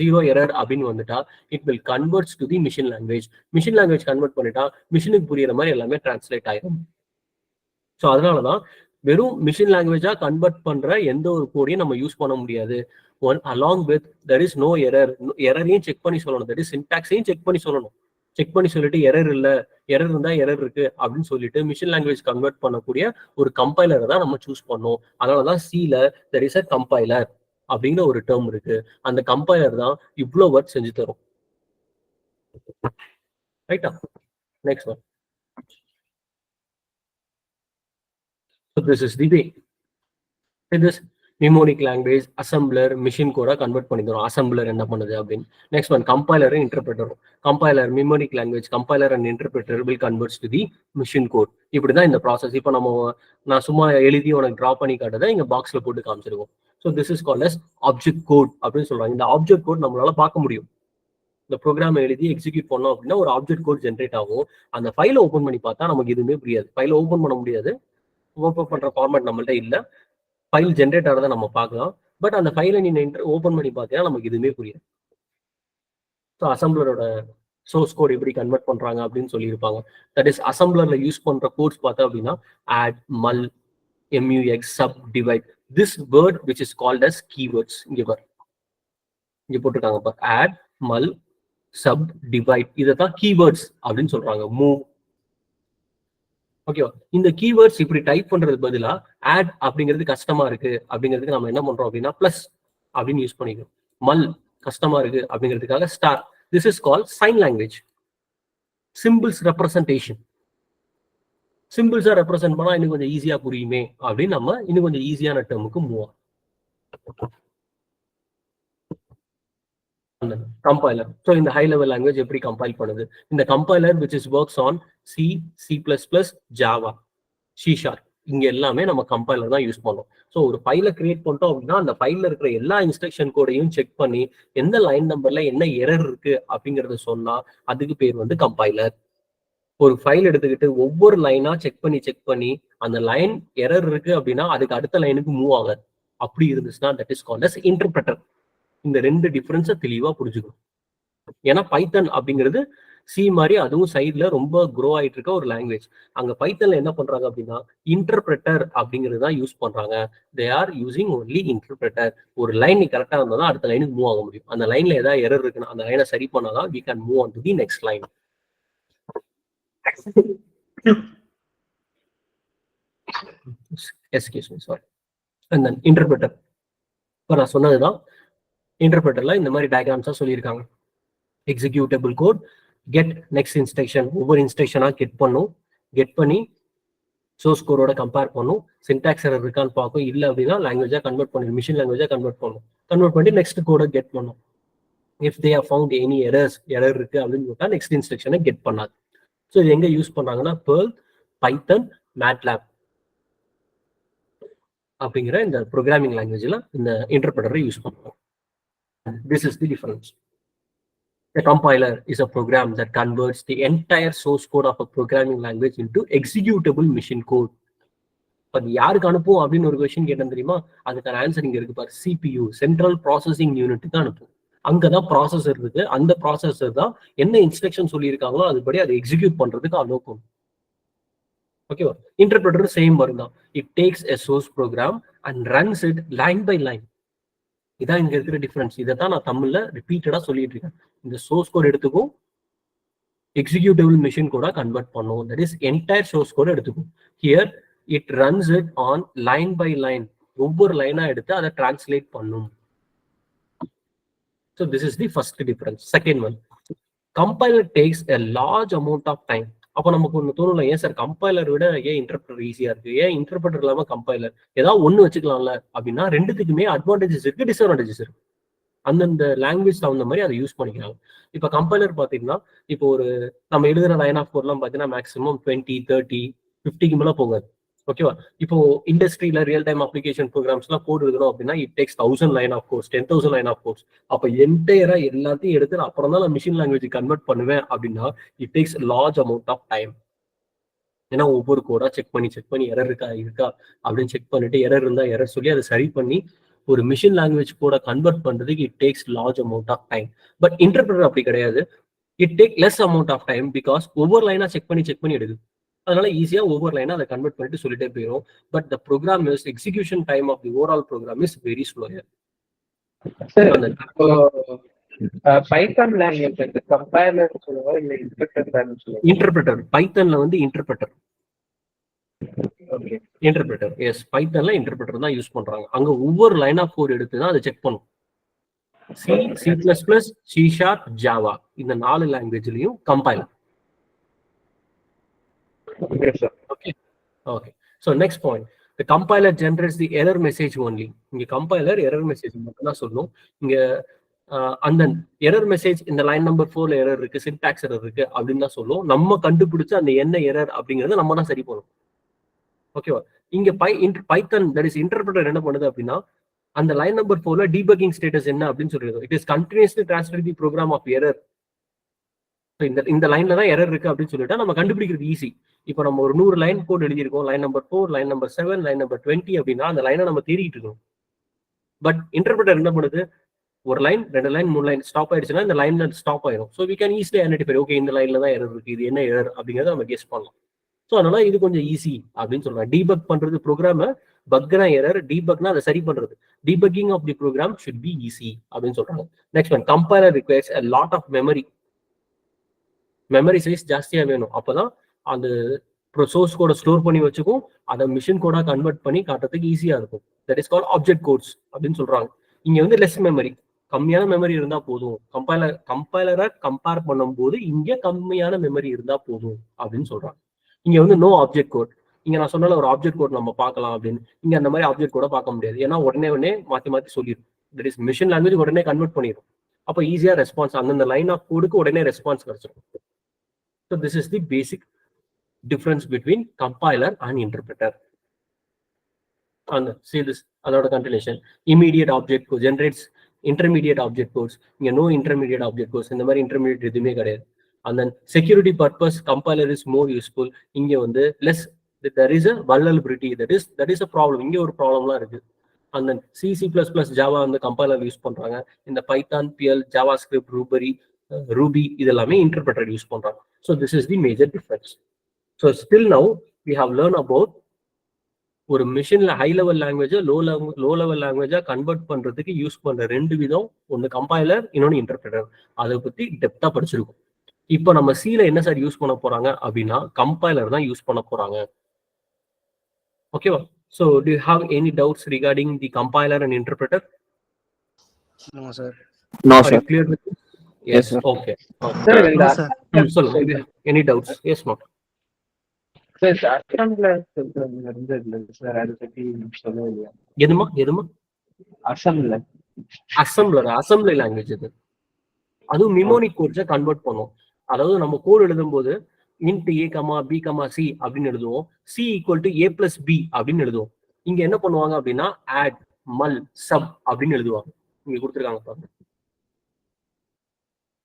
0 எரர் அப்படின்னு வந்துட்டா it will converts to the machine language. Machine language convert பண்ணிட்டா மிஷினுக்கு புரியுற மாதிரி எல்லாமே டிரான்ஸ்லேட் ஆயிடும். ஸோ அதனாலதான் வெறும் மிஷின் லாங்குவேஜா கன்வெர்ட் பண்ற எந்த ஒரு கோடையும் நம்ம யூஸ் பண்ண முடியாது. One along with there is no error, எரரையும் செக் பண்ணி சொல்லணும், தட் இஸ் சின்டாக்ஸையும் செக் பண்ணி சொல்லணும். செக் பண்ணி சொல்லிட்டு எரர் இல்ல, எரர் இருந்தா எரர் இருக்கு அப்படின்னு சொல்லிட்டு மிஷின் லாங்குவேஜ் கன்வெர்ட் பண்ணக்கூடிய ஒரு கம்பைலரை தான் நம்ம சூஸ் பண்ணோம். அதனாலதான் சில there is a compiler அப்படிங்கிற ஒரு டேர்ம் இருக்கு. அந்த கம்பைலர் தான் இவ்வளவு ஒர்க் செஞ்சு தரும். ரைட்டா? Next one. So this is the way. This mnemonic language, assembler, machine code convert பண்ணிடுறோம். அசம்பிளர் என்ன பண்ணுது அப்படின்னு. Next one compiler interpreter. Compiler mnemonic language, compiler and interpreter will converts to the machine code. இப்படிதான் இந்த process. இப்போ நான் சும்மா எழுதி உனக்கு டிரா பண்ணி காட்டுறதை இங்க பாக்ஸ்ல போட்டு காமிச்சிருக்கோம். So this is called as object code அப்படின்னு சொல்றாங்க. இந்த ஆப்ஜெக்ட் கோட் நம்மளால பார்க்க முடியும். இந்த ப்ரோக்ராம் எழுதி எக்ஸிக்யூட் பண்ணோம் அப்படின்னா ஒரு ஆப்ஜெக்ட் கோட் ஜென்ரேட் ஆகும். அந்த ஃபைலை ஓப்பன் பண்ணி பார்த்தா நமக்கு எதுவுமே புரியாது. ஃபைலை ஓப்பன் பண்ண முடியாது, ஓப்பன் பண்ற ஃபார்மேட் நம்மள்ட்ட இல்ல, ஃபைல் ஜென்ரேட் ஆகிறத நம்ம பார்க்கலாம். பட் அந்த ஃபைலை நீங்க ஓப்பன் பண்ணி பார்த்தீங்கன்னா நமக்கு எதுவுமே புரியாது. ஸோ அசம்பிளரோட சோர்ஸ் கோட் எப்படி கன்வெர்ட் பண்றாங்க அப்படின்னு சொல்லியிருப்பாங்க. தட் இஸ் அசம்பிளர்ல யூஸ் பண்ற கோட்ஸ் பார்த்தா அப்படின்னா add, Mal, mux, sub, divide. This word which is called as keywords. இங்க போட்டுருக்காங்க பார், add, மல், sub, divide. இததான் keywords அப்படின்னு சொல்றாங்க. move. ஓகேவா? இந்த கீவேர்ட்ஸ் இப்படி டைப் பண்றது பதிலா ஆட் அப்படிங்கிறது கஷ்டமா இருக்கு அப்படிங்கிறதுக்கு நம்ம என்ன பண்றோம் அப்படின்னா பிளஸ் அப்படின்னு யூஸ் பண்ணிக்கிறோம். மல் கஷ்டமா இருக்கு அப்படிங்கிறதுக்காக star. This is call sign language. Symbols representation. சிம்பிள்ஸா ரெப்ரசென்ட் பண்ணா இன்னும் கொஞ்சம் ஈஸியா புரியுமே அப்படின்னு நம்ம இன்னும் கொஞ்சம் ஈஸியான டேர்முக்கு மூவ் ஆகும். கம்பைலர். ஸோ இந்த ஹை லெவல் லாங்குவேஜ் எப்படி கம்பைல் பண்ணுது? இந்த compiler which is works on C, C++, Java, C#. இங்க எல்லாமே நம்ம கம்பைலர் தான் யூஸ் பண்ணோம். ஸோ ஒரு ஃபைலை கிரியேட் பண்ணிட்டோம் அப்படின்னா அந்த ஃபைல்ல இருக்கிற எல்லா இன்ஸ்ட்ரக்ஷன் கோடையும் செக் பண்ணி எந்த லைன் நம்பர்ல என்ன எரர் இருக்கு அப்படிங்கறத சொன்னா அதுக்கு பேர் வந்து கம்பைலர். ஒரு ஃபைல் எடுத்துக்கிட்டு ஒவ்வொரு லைனா செக் பண்ணி அந்த லைன் எரர் இருக்கு அப்படின்னா அதுக்கு அடுத்த லைனுக்கு மூவ் ஆகாது. அப்படி இருந்துச்சுன்னா that is called as interpreter. இந்த ரெண்டு டிஃபரன்ஸை தெளிவா புரிஞ்சுக்கணும். ஏன்னா பைத்தன் அப்படிங்கிறது சி மாதிரி அதுவும் சைட்ல ரொம்ப க்ரோ ஆயிட்டு இருக்க ஒரு லாங்குவேஜ். அங்க பைத்தன்ல என்ன பண்றாங்க அப்படின்னா இன்டர்பிரட்டர் அப்படிங்கிறது தான் யூஸ் பண்றாங்க. They are using only interpreter. ஒரு லைன் நீ கரெக்டா இருந்தா தான் அடுத்த லைனுக்கு மூவ் ஆக முடியும். அந்த லைன்ல ஏதாவது எரர் இருக்குன்னா அந்த லைனை சரி பண்ணாதான் we can move on to the next line. Excuse me, sorry. And then interpreter. இப்போ நான் சொன்னதுதான் இன்டர்பிரட்டர்ல இந்த மாதிரி டயக்ராம்ஸா சொல்லியிருக்காங்க. Executable code, get next instruction, ஒவ்வொரு இன்ஸ்ட்ரக்ஷனா கெட் பண்ணும், கெட் பண்ணி சோர்ஸ் கோடோட கம்பேர் பண்ணும், சின்டாக்ஸ் எரர் இருக்கான்னு பார்க்கும், இல்லை அப்படின்னா லாங்குவேஜா கன்வெர்ட் பண்ணும், மிஷின் லாங்குவேஜா கன்வெர்ட் பண்ணும், கன்வெர்ட் பண்ணி நெக்ஸ்ட் கோட கெட் பண்ணும். If they have found any error இருக்கு அப்படின்னு சொல்லிட்டா நெக்ஸ்ட் இன்ஸ்ட்ரக்ஷனை கெட் பண்ணாது. ஸோ இது எங்க யூஸ் பண்றாங்கன்னா பெர்ல், பைத்தன், மேட்லாப் அப்படிங்கிற இந்த ப்ரோக்ராமிங் லாங்குவேஜ்ல இந்த இன்டர்பிரட்டரை யூஸ் பண்றோம். This is the difference. A compiler is a program that converts the entire source code of a programming language into executable machine code. அது யாருக்கு அனுப்பும் அப்படின்னு ஒரு கொஸ்டின் கேட்டேன் தெரியுமா? அதுக்கான ஆன்சர் இங்க இருக்கு பாரு, CPU, சென்ட்ரல் ப்ராசஸிங் யூனிட்டுக்கு அனுப்பும். அங்கதான் ப்ராசஸர் இருக்கு. அந்த ப்ராசஸர் தான் என்ன இன்ஸ்ட்ரக்ஷன் சொல்லியிருக்காங்களோ அதுபடி அதை எக்ஸிக்யூட் பண்றதுக்கு அனுப்பும். ஓகேவா? இன்டர்பிரட்டர் சேம் வருதான். It takes a source program and runs it line by line. இதான் இங்க இருக்கிற டிஃபரன்ஸ். இதை தான் நான் தமிழ்ல ரிப்பீட்டடா சொல்லிட்டு இருக்கேன். இந்த சோர்ஸ் கோட் எடுத்துக்கும், எக்ஸிக்யூட்டபிள் மிஷின் கோடா கன்வெர்ட் பண்ணும். That is entire source code எடுத்துக்கும். Here it runs it on line by line. ஒவ்வொரு லைனா எடுத்து அதை டிரான்ஸ்லேட் பண்ணும். So this is the first difference. Second one, compiler takes a large amount of time. அப்போ நமக்கு ஒன்று தோணும்ல, ஏன் சார் கம்பைலர் விட ஏன் இன்டர்பிரட்டர் ஈஸியா இருக்கு, ஏன் இன்டர்பிரட்டர் இல்லாம கம்பைலர், ஏதாவது ஒண்ணு வச்சுக்கலாம்ல அப்படின்னா ரெண்டுத்துக்குமே அட்வான்டேஜஸ் இருக்கு, டிஸ்அட்வான்டேஜஸ் இருக்கு. அந்தந்த லாங்குவேஜ் தகுந்த மாதிரி அதை யூஸ் பண்ணிக்கிறாங்க. இப்போ கம்பைலர் பார்த்தீங்கன்னா இப்போ ஒரு நம்ம எழுதுற லைன் ஆஃப் கோட்லாம் பார்த்தீங்கன்னா மேக்ஸிமம் 20, 30, 50க்கு மேலே போகாது. ஓகேவா? இப்போ இண்டஸ்ட்ரியில ரியல் டைம் அப்ளிகேஷன் ப்ரோக்ராம்ஸ்லாம் கோட் எழுதணும் அப்படின்னா it takes 1000 line of course, 10,000 line of course. அப்போ என்டையரா எல்லாத்தையும் எடுத்து அப்புறம் தான் நான் மிஷின் லாங்குவேஜ் கன்வெர்ட் பண்ணுவேன் அப்படின்னா it takes large amount of time. ஏன்னா ஒவ்வொரு கோடா செக் பண்ணி எரர் இருக்கா அப்படின்னு செக் பண்ணிட்டு எரர் இருந்தா எரர் சொல்லி அதை சரி பண்ணி ஒரு மிஷின் லாங்குவேஜ் கூட கன்வெர்ட் பண்றதுக்கு it takes large amount of time. But interpreter அப்படி கிடையாது. It take less amount of time because ஒவ்வொரு லைனா செக் பண்ணி எடுக்குது. அதனால ஈஸியா ஒவ்வொரு லைனா அதை கன்வெர்ட் பண்ணிட்டு சொல்லிட்டே போயிடும். But the program is execution time of the overall program is very slower. Python language வந்து கம்பைலர் சொல்லுவா இல்ல இன்டர்பிரட்டர். பைத்தான்ல வந்து இன்டர்பிரட்டர். இன்டர்பிரட்டர் எஸ், பைத்தான்ல இன்டர்பிரட்டர் தான் யூஸ் பண்றாங்க. அங்க ஒவ்வொரு லைன் ஆஃப் கோட் எடுத்து தான் அதை செக் பண்ணும். சி, C++, C#, ஜாவா இந்த 4 லாங்குவேஜ்லயும் compiler. Okay. So next point, the compiler generates the error message only. இங்க கம்பைலர் எரர் மெசேஜ் மட்டும் தான் சொல்லும். இங்க அந்த எரர் மெசேஜ் இந்த லைன் நம்பர் 4ல எரர் இருக்கு, சின்டாக்ஸ் எரர் இருக்கு அப்படின்னு தான் சொல்லும். நம்ம கண்டுபிடிச்சு அந்த என்ன எரர் அப்படிங்கறத நம்ம தான் சரி பண்ணணும். ஓகேவா? இங்க பைத்தன் தட் இஸ் இன்டர்பிரட்டர் என்ன பண்ணுது அப்படின்னா அந்த லைன் நம்பர் 4ல டீபக்கிங் ஸ்டேட்டஸ் என்ன அப்படின்னு சொல்லிடுது. It is continuously translate the program of error. இந்த லைன்ல தான் எரர் இருக்கு அப்படின்னு சொல்லிட்டா நம்ம கண்டுபிடிக்கிறது ஈஸி. இப்போ நம்ம ஒரு 100 லைன் கோட் எழுதியிருக்கோம், line number 4, line number 7, line number 20 அப்படின்னா அந்த லைனை நம்ம தேடிட்டு இருக்கோம். பட் இன்டர்பிரட்டர் என்ன பண்ணுது, ஒரு லைன் 2 லைன் 3 லைன் ஸ்டாப் ஆயிடுச்சுன்னா இந்த லைன்ல ஸ்டாப் ஆயிடும். So we can easily identify, okay இந்த லைன்ல தான் எரர் இருக்கு, இது என்ன எரர் அப்படிங்கிறத நம்ம கெஸ் பண்ணலாம். ஸோ அதனால இது கொஞ்சம் ஈஸி அப்படின்னு சொல்றாங்க. டீபக் பண்றது ப்ரோக்ராம, பக்னா எரர், டீபக்னா அதை சரி பண்றது. Debugging of the program should be easy அப்படின்னு சொல்றாங்க. Next one, compiler requires a lot of memory. Memory size ஜாஸ்தியா வேணும், அப்பதான் அந்த சோர்ஸ் கோட ஸ்டோர் பண்ணி வச்சுக்கும், அதை மிஷின் கோடா கன்வெர்ட் பண்ணி காட்டுறதுக்கு ஈஸியா இருக்கும். That is call object codes அப்படின்னு சொல்றாங்க. இங்க வந்து லெஸ் மெமரி, கம்மியான மெமரி இருந்தா போதும். கம்பைலரை கம்பேர் பண்ணும் போது இங்க கம்மியான மெமரி இருந்தா போதும் அப்படின்னு சொல்றாங்க. இங்க வந்து நோ ஆப்ஜெக்ட் கோட். இங்க நான் சொன்னால ஒரு ஆப்ஜெக்ட் கோட் நம்ம பார்க்கலாம் அப்படின்னு, இங்க அந்த மாதிரி ஆப்ஜெக்ட் கோட பார்க்க முடியாது. ஏன்னா உடனே மாத்தி சொல்லிடும். தட் இஸ் மிஷின் லாங்குவேஜ் உடனே கன்வெர்ட் பண்ணிடும். அப்போ ஈஸியா ரெஸ்பான்ஸ், அந்தந்த லைன் ஆஃப் கோடுக்கு உடனே ரெஸ்பான்ஸ் கிடைச்சிடும். So this is the basic difference between compiler and interpreter. And see this, another continuation. Immediate object code generates intermediate object codes. Inga no intermediate object codes. இந்த மாதிரி intermediate எதுவுமே கிடையாது. And then security purpose compiler is more useful. இங்க வந்து less, there is a vulnerability, that is a problem. இங்க ஒரு ப்ராப்ளம்லாம் இருக்கு. And then C++, ஜாவா வந்து கம்பைலர் யூஸ் பண்றாங்க. இந்த பைத்தான், PL, ஜாவாஸ்கிரிப்ட், ரூபி இதெல்லாமே இன்டர்பிரட்டர் யூஸ் பண்றாங்க. So this is the major difference. So still now we have learned about ஒரு மிஷின்ல high level language low level லாங்குவேஜா கன்வெர்ட் பண்றதுக்கு use பண்ற 2 விதம், ஒன்னு கம்பைலர், இன்னொன்னு இன்டர்பிரட்டர். அதை பத்தி டெப்தா படிச்சிருக்கோம். இப்போ நம்ம சில என்ன சார் யூஸ் பண்ண போறாங்க அப்படின்னா கம்பைலர் தான் யூஸ் பண்ண போறாங்க. ஓகேவா? So do you have any doubts regarding the compiler and interpreter? No sir. No Are sir. you clear with this? Yes, sir. Okay. Sir, in the சொல்லுங்க. Any doubts? Yes, not. sir, assembler இருந்ததுல sir அதை பத்தி சொல்லலையா? எதுமா assembler language இது. அதுவும் mnemonic கோட்ஸை convert பண்ணும். அதாவது நம்ம கோட் எழுதும் போது இன்ட் A, B, C அப்படின்னு எழுதுவோம். C equal to A plus B அப்படின்னு எழுதுவோம். இங்க என்ன பண்ணுவாங்க அப்படின்னா ஆட், மல், சப் அப்படின்னு எழுதுவாங்க. இங்க கொடுத்துருக்காங்க பாருங்க,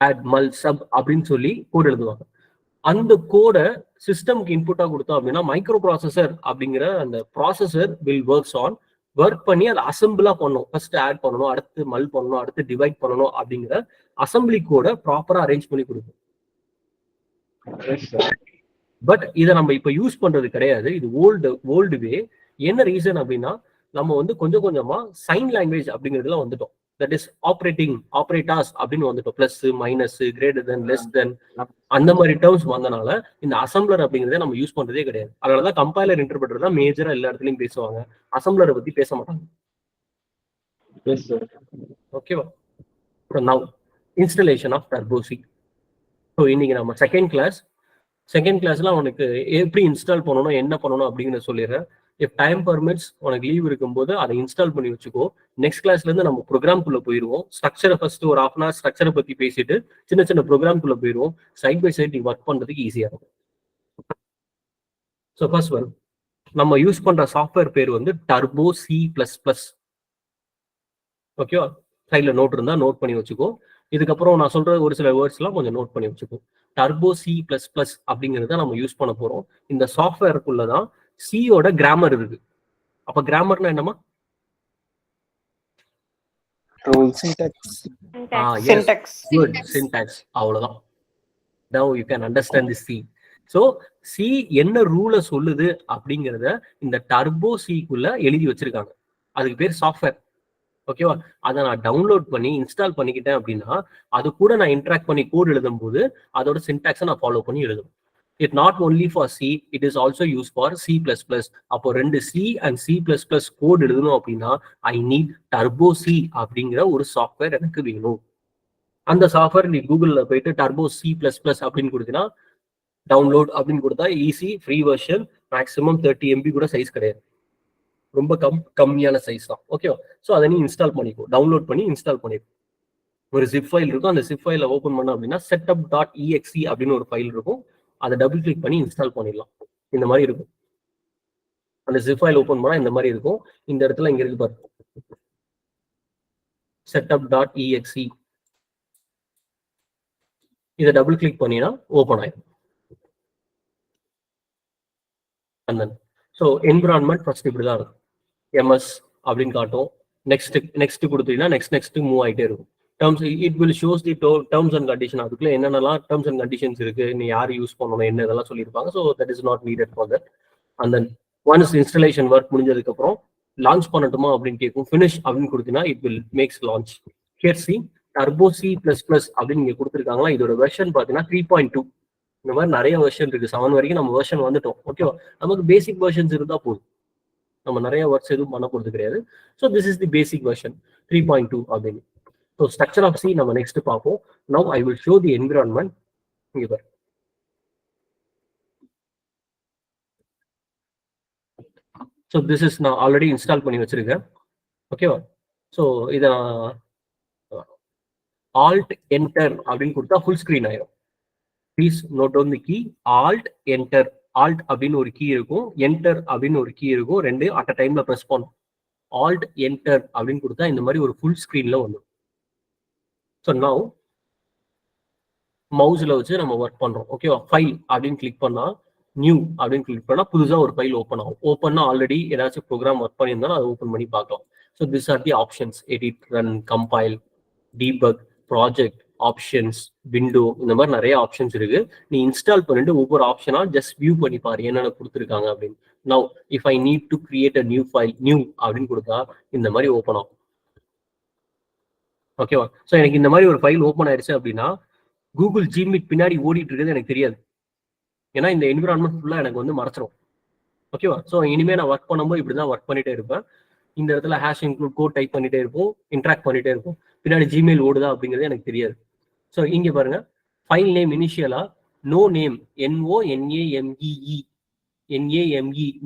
ஆட், மல், சப் அப்படின்னு சொல்லி கோட் எழுதுவாங்க. அந்த கோட சிஸ்டம்க்கு இன்புட்டா கொடுத்தோம் அப்படின்னா மைக்ரோ ப்ராசஸர் அப்படிங்கிற அந்த ப்ராசஸர் வில் ஒர்க் பண்ணி அதை அசம்பிளா பண்ணும். ஃபர்ஸ்ட் ஆட் பண்ணணும், அடுத்து மல் பண்ணணும், அடுத்து டிவைட் பண்ணணும் அப்படிங்கிற அசம்பிளி கோட ப்ராப்பரா அரேஞ்ச் பண்ணி கொடுக்கும். பட் இதை நம்ம இப்ப யூஸ் பண்றது கிடையாது. இது ஓல்டு வே. என்ன ரீசன் அப்படின்னா நம்ம வந்து கொஞ்சம் கொஞ்சமா சைன் லாங்குவேஜ் அப்படிங்கிறதுல வந்துட்டோம். தட் இஸ் ஆப்ரேட்டர்ஸ் அப்படின்னு வந்துட்டோம். Plus, minus, greater than, less தென், அந்த மாதிரி டேர்ம்ஸ் வந்தனால இந்த அசம்பிளர் அப்படிங்கிறத நம்ம யூஸ் பண்றதே கிடையாது. அதனாலதான் கம்பைலர் இன்டர்பிரட்டர் தான் மேஜரா எல்லா இடத்துலயும் பேசுவாங்க, அசம்பிளரை பத்தி பேச மாட்டாங்க. ஓகேவா? Now installation of Turbo C. ஸோ இன்னைக்கு நம்ம செகண்ட் கிளாஸ்ல உனக்கு எப்படி இன்ஸ்டால் பண்ணணும், என்ன பண்ணணும் அப்படிங்கிறத சொல்லிடுறேன். இஃப் டைம் பர்மிட்ஸ், உனக்கு லீவ் இருக்கும்போது அதை இன்ஸ்டால் பண்ணி வச்சுக்கோ. நெக்ஸ்ட் கிளாஸ்ல இருந்து நம்ம ப்ரோக்ராம்குள்ள போயிருவோம். ஸ்ட்ரக்சரை ஃபர்ஸ்ட் ஒரு ½ hour ஸ்ட்ரக்சரை பத்தி பேசிட்டு சின்ன சின்ன ப்ரோக்ராம்குள்ள போயிருவோம். சைட் பை சைட் நீ ஒர்க் பண்றதுக்கு ஈஸியா இருக்கும். ஸோ ஃபர்ஸ்ட் ஒன், நம்ம யூஸ் பண்ற சாஃப்ட்வேர் பேர் வந்து டர்போ C++. ஓகேவா? சைட்ல நோட் இருந்தா நோட் பண்ணி வச்சுக்கோ. இதுக்கப்புறம் நான் சொல்ற ஒரு சில வேர்ட்ஸ் எல்லாம் கொஞ்சம் நோட் பண்ணி வச்சுக்கோ. டர்போ C++ அப்படிங்கிறத நம்ம யூஸ் பண்ண போறோம். இந்த சாஃப்ட்வேருக்குள்ளதான் சியோட கிராமர் இருக்கு. அப்ப கிராமர்னா என்னமா? சின்டாக்ஸ். அவ்வளவுதான். Now you can understand the C. So C என்ன ரூலை சொல்லுது அப்படிங்கிறத இந்த டர்போ சிக்குள்ள எழுதி வச்சிருக்காங்க. அதுக்கு பேர் சாஃப்ட்வேர். ஓகேவா? அதை நான் டவுன்லோட் பண்ணி இன்ஸ்டால் பண்ணிக்கிட்டேன் அப்படின்னா அது கூட நான் இன்ட்ராக்ட் பண்ணி கோட் எழுதும் போது அதோட சின்டாக்ஸை நான் ஃபாலோ பண்ணி எழுதணும். It not only for C, it is also use for C++. அப்போ 2 C and C++ கோட் எழுதணும் அப்படின்னா ஐ நீட் டர்போ சி அப்படிங்கிற ஒரு சாஃப்ட்வேர் எனக்கு வேணும். அந்த சாஃப்ட்வேர் நீ கூகுள்ல போயிட்டு டர்போ C++ அப்படின்னு கொடுத்தீங்கன்னா டவுன்லோட் அப்படின்னு கொடுத்தா easy, free version, maximum 30 MB கூட சைஸ் கிடையாது, ரொம்ப கம்மியான சைஸ் தான். ஓகேவா? ஸோ அதை நீ இன்ஸ்டால் பண்ணிக்கோ, டவுன்லோட் பண்ணி இன்ஸ்டால் பண்ணிக்கோ. ஒரு ஜிப் ஃபைல் இருக்கும், அந்த ஜிப் ஃபைலை ஓப்பன் பண்ண அப்படின்னா setup.exe அப்படின்னு ஒரு ஃபைல் இருக்கும். அதை டபுள் கிளிக் பண்ணி இன்ஸ்டால் பண்ணிடலாம். இந்த மாதிரி இருக்கும். அந்த ஜிப் ஃபைல் ஓப்பன் பண்ணா இந்த மாதிரி இருக்கும். இந்த இடத்துல இங்க இருக்கு பாரு, setup.exe. இதை டபுள் கிளிக் பண்ணினா ஓப்பன் ஆயிடும். ஸோ என்விரான்மெண்ட் ஃபர்ஸ்ட் இப்படிதான் இருக்கும். MS அப்படின்னு காட்டும். நெக்ஸ்ட் கொடுத்தீங்கன்னா நெக்ஸ்ட் மூவ் ஆகிட்டே இருக்கும். Terms it will shows the terms and condition. அதுக்குள்ள என்னென்னலாம் டேர்ம்ஸ் அண்ட் கண்டிஷன்ஸ் இருக்கு, நீ யார் யூஸ் பண்ணணும், என்ன இதெல்லாம் சொல்லியிருப்பாங்க. So that is not needed for that. And then once installation work முடிஞ்சதுக்கு அப்புறம் லான்ச் பண்ணட்டுமா அப்படின்னு கேட்கும். ஃபினிஷ் அப்படின்னு கொடுத்தீங்கன்னா it will makes launch. Here C Turbo C++ அப்படின்னு நீங்க கொடுத்துருக்காங்களா. இதோட வெர்ஷன் பார்த்தீங்கன்னா 3.2. இந்த மாதிரி நிறைய வெர்ஷன் இருக்கு. 7 வரைக்கும் நம்ம வெர்ஷன் வந்துட்டோம். ஓகேவா? நமக்கு பேசிக் வெர்ஷன்ஸ் இருந்தா போதும், நம்ம நிறைய ஒர்க்ஸ் எதுவும் பண்ண போறது கிடையாது. So this is the basic version 3.2 அப்படின்னு. ஸோ ஸ்ட்ரக்சர் ஆஃப் சி நம்ம நெக்ஸ்ட் பார்ப்போம். Now I will show the environment. இங்க பாரு, ஸோ திஸ் இஸ் நான் ஆல்ரெடி இன்ஸ்டால் பண்ணி வச்சிருக்கேன். ஓகேவா? ஸோ இதை ஆல்ட் என்டர் அப்படின்னு கொடுத்தா ஃபுல் ஸ்கிரீன் ஆயிடும். Please note down the key. Alt enter. Alt அப்படின்னு ஒரு கீ இருக்கும், என்டர் அப்படின்னு ஒரு கீ இருக்கும். ரெண்டு அட் அ டைம்ல ப்ரெஸ் பண்ணும். ஆல்ட் என்டர் அப்படின்னு கொடுத்தா இந்த மாதிரி ஒரு ஃபுல் ஸ்கிரீன்ல வந்துடும். ஸோ நவ் மவுஸ்ல வச்சு நம்ம ஒர்க் பண்றோம். ஓகேவா? ஃபைல் அப்படின்னு கிளிக் பண்ணா, நியூ அப்படின்னு கிளிக் பண்ணா புதுசா ஒரு ஃபைல் ஓப்பன் ஆகும். ஓப்பன்னா ஆல்ரெடி ஏதாச்சும் ப்ரோக்ராம் ஒர்க் பண்ணியிருந்தாலும் அதை ஓப்பன் பண்ணி பார்க்கலாம். So this are the options: edit, run, compile, debug, project, options, window. இந்த மாதிரி நிறைய ஆப்ஷன்ஸ் இருக்கு. நீ இன்ஸ்டால் பண்ணிட்டு ஒவ்வொரு ஆப்ஷனா ஜஸ்ட் வியூ பண்ணி பாரு என்னென்ன கொடுத்துருக்காங்க அப்படின்னு. Now if I need to create a new file, new அப்படின்னு கொடுத்தா இந்த மாதிரி ஓப்பன் ஆகும். ஓகேவா? ஸோ எனக்கு இந்த மாதிரி ஒரு ஃபைல் ஓப்பன் ஆயிடுச்சு அப்படின்னா கூகுள் ஜிமீட் பின்னாடி ஓடிட்டு இருக்கிறது எனக்கு தெரியாது. ஏன்னா இந்த என்விரான்மெண்ட் ஃபுல்லா எனக்கு வந்து மறைச்சிரும். ஓகேவா? ஸோ இனிமே நான் ஒர்க் பண்ணும்போது இப்படிதான் ஒர்க் பண்ணிட்டே இருப்பேன். இந்த இடத்துல ஹேஷ் இன்க்ளூட் கோட் டைப் பண்ணிட்டே இருப்போம், இன்ட்ராக்ட் பண்ணிட்டே இருப்போம். பின்னாடி ஜிமெயில் ஓடுதா அப்படிங்கிறது எனக்கு தெரியாது. ஸோ இங்க பாருங்க, ஃபைல் நேம் இனிஷியலா no name, NONAME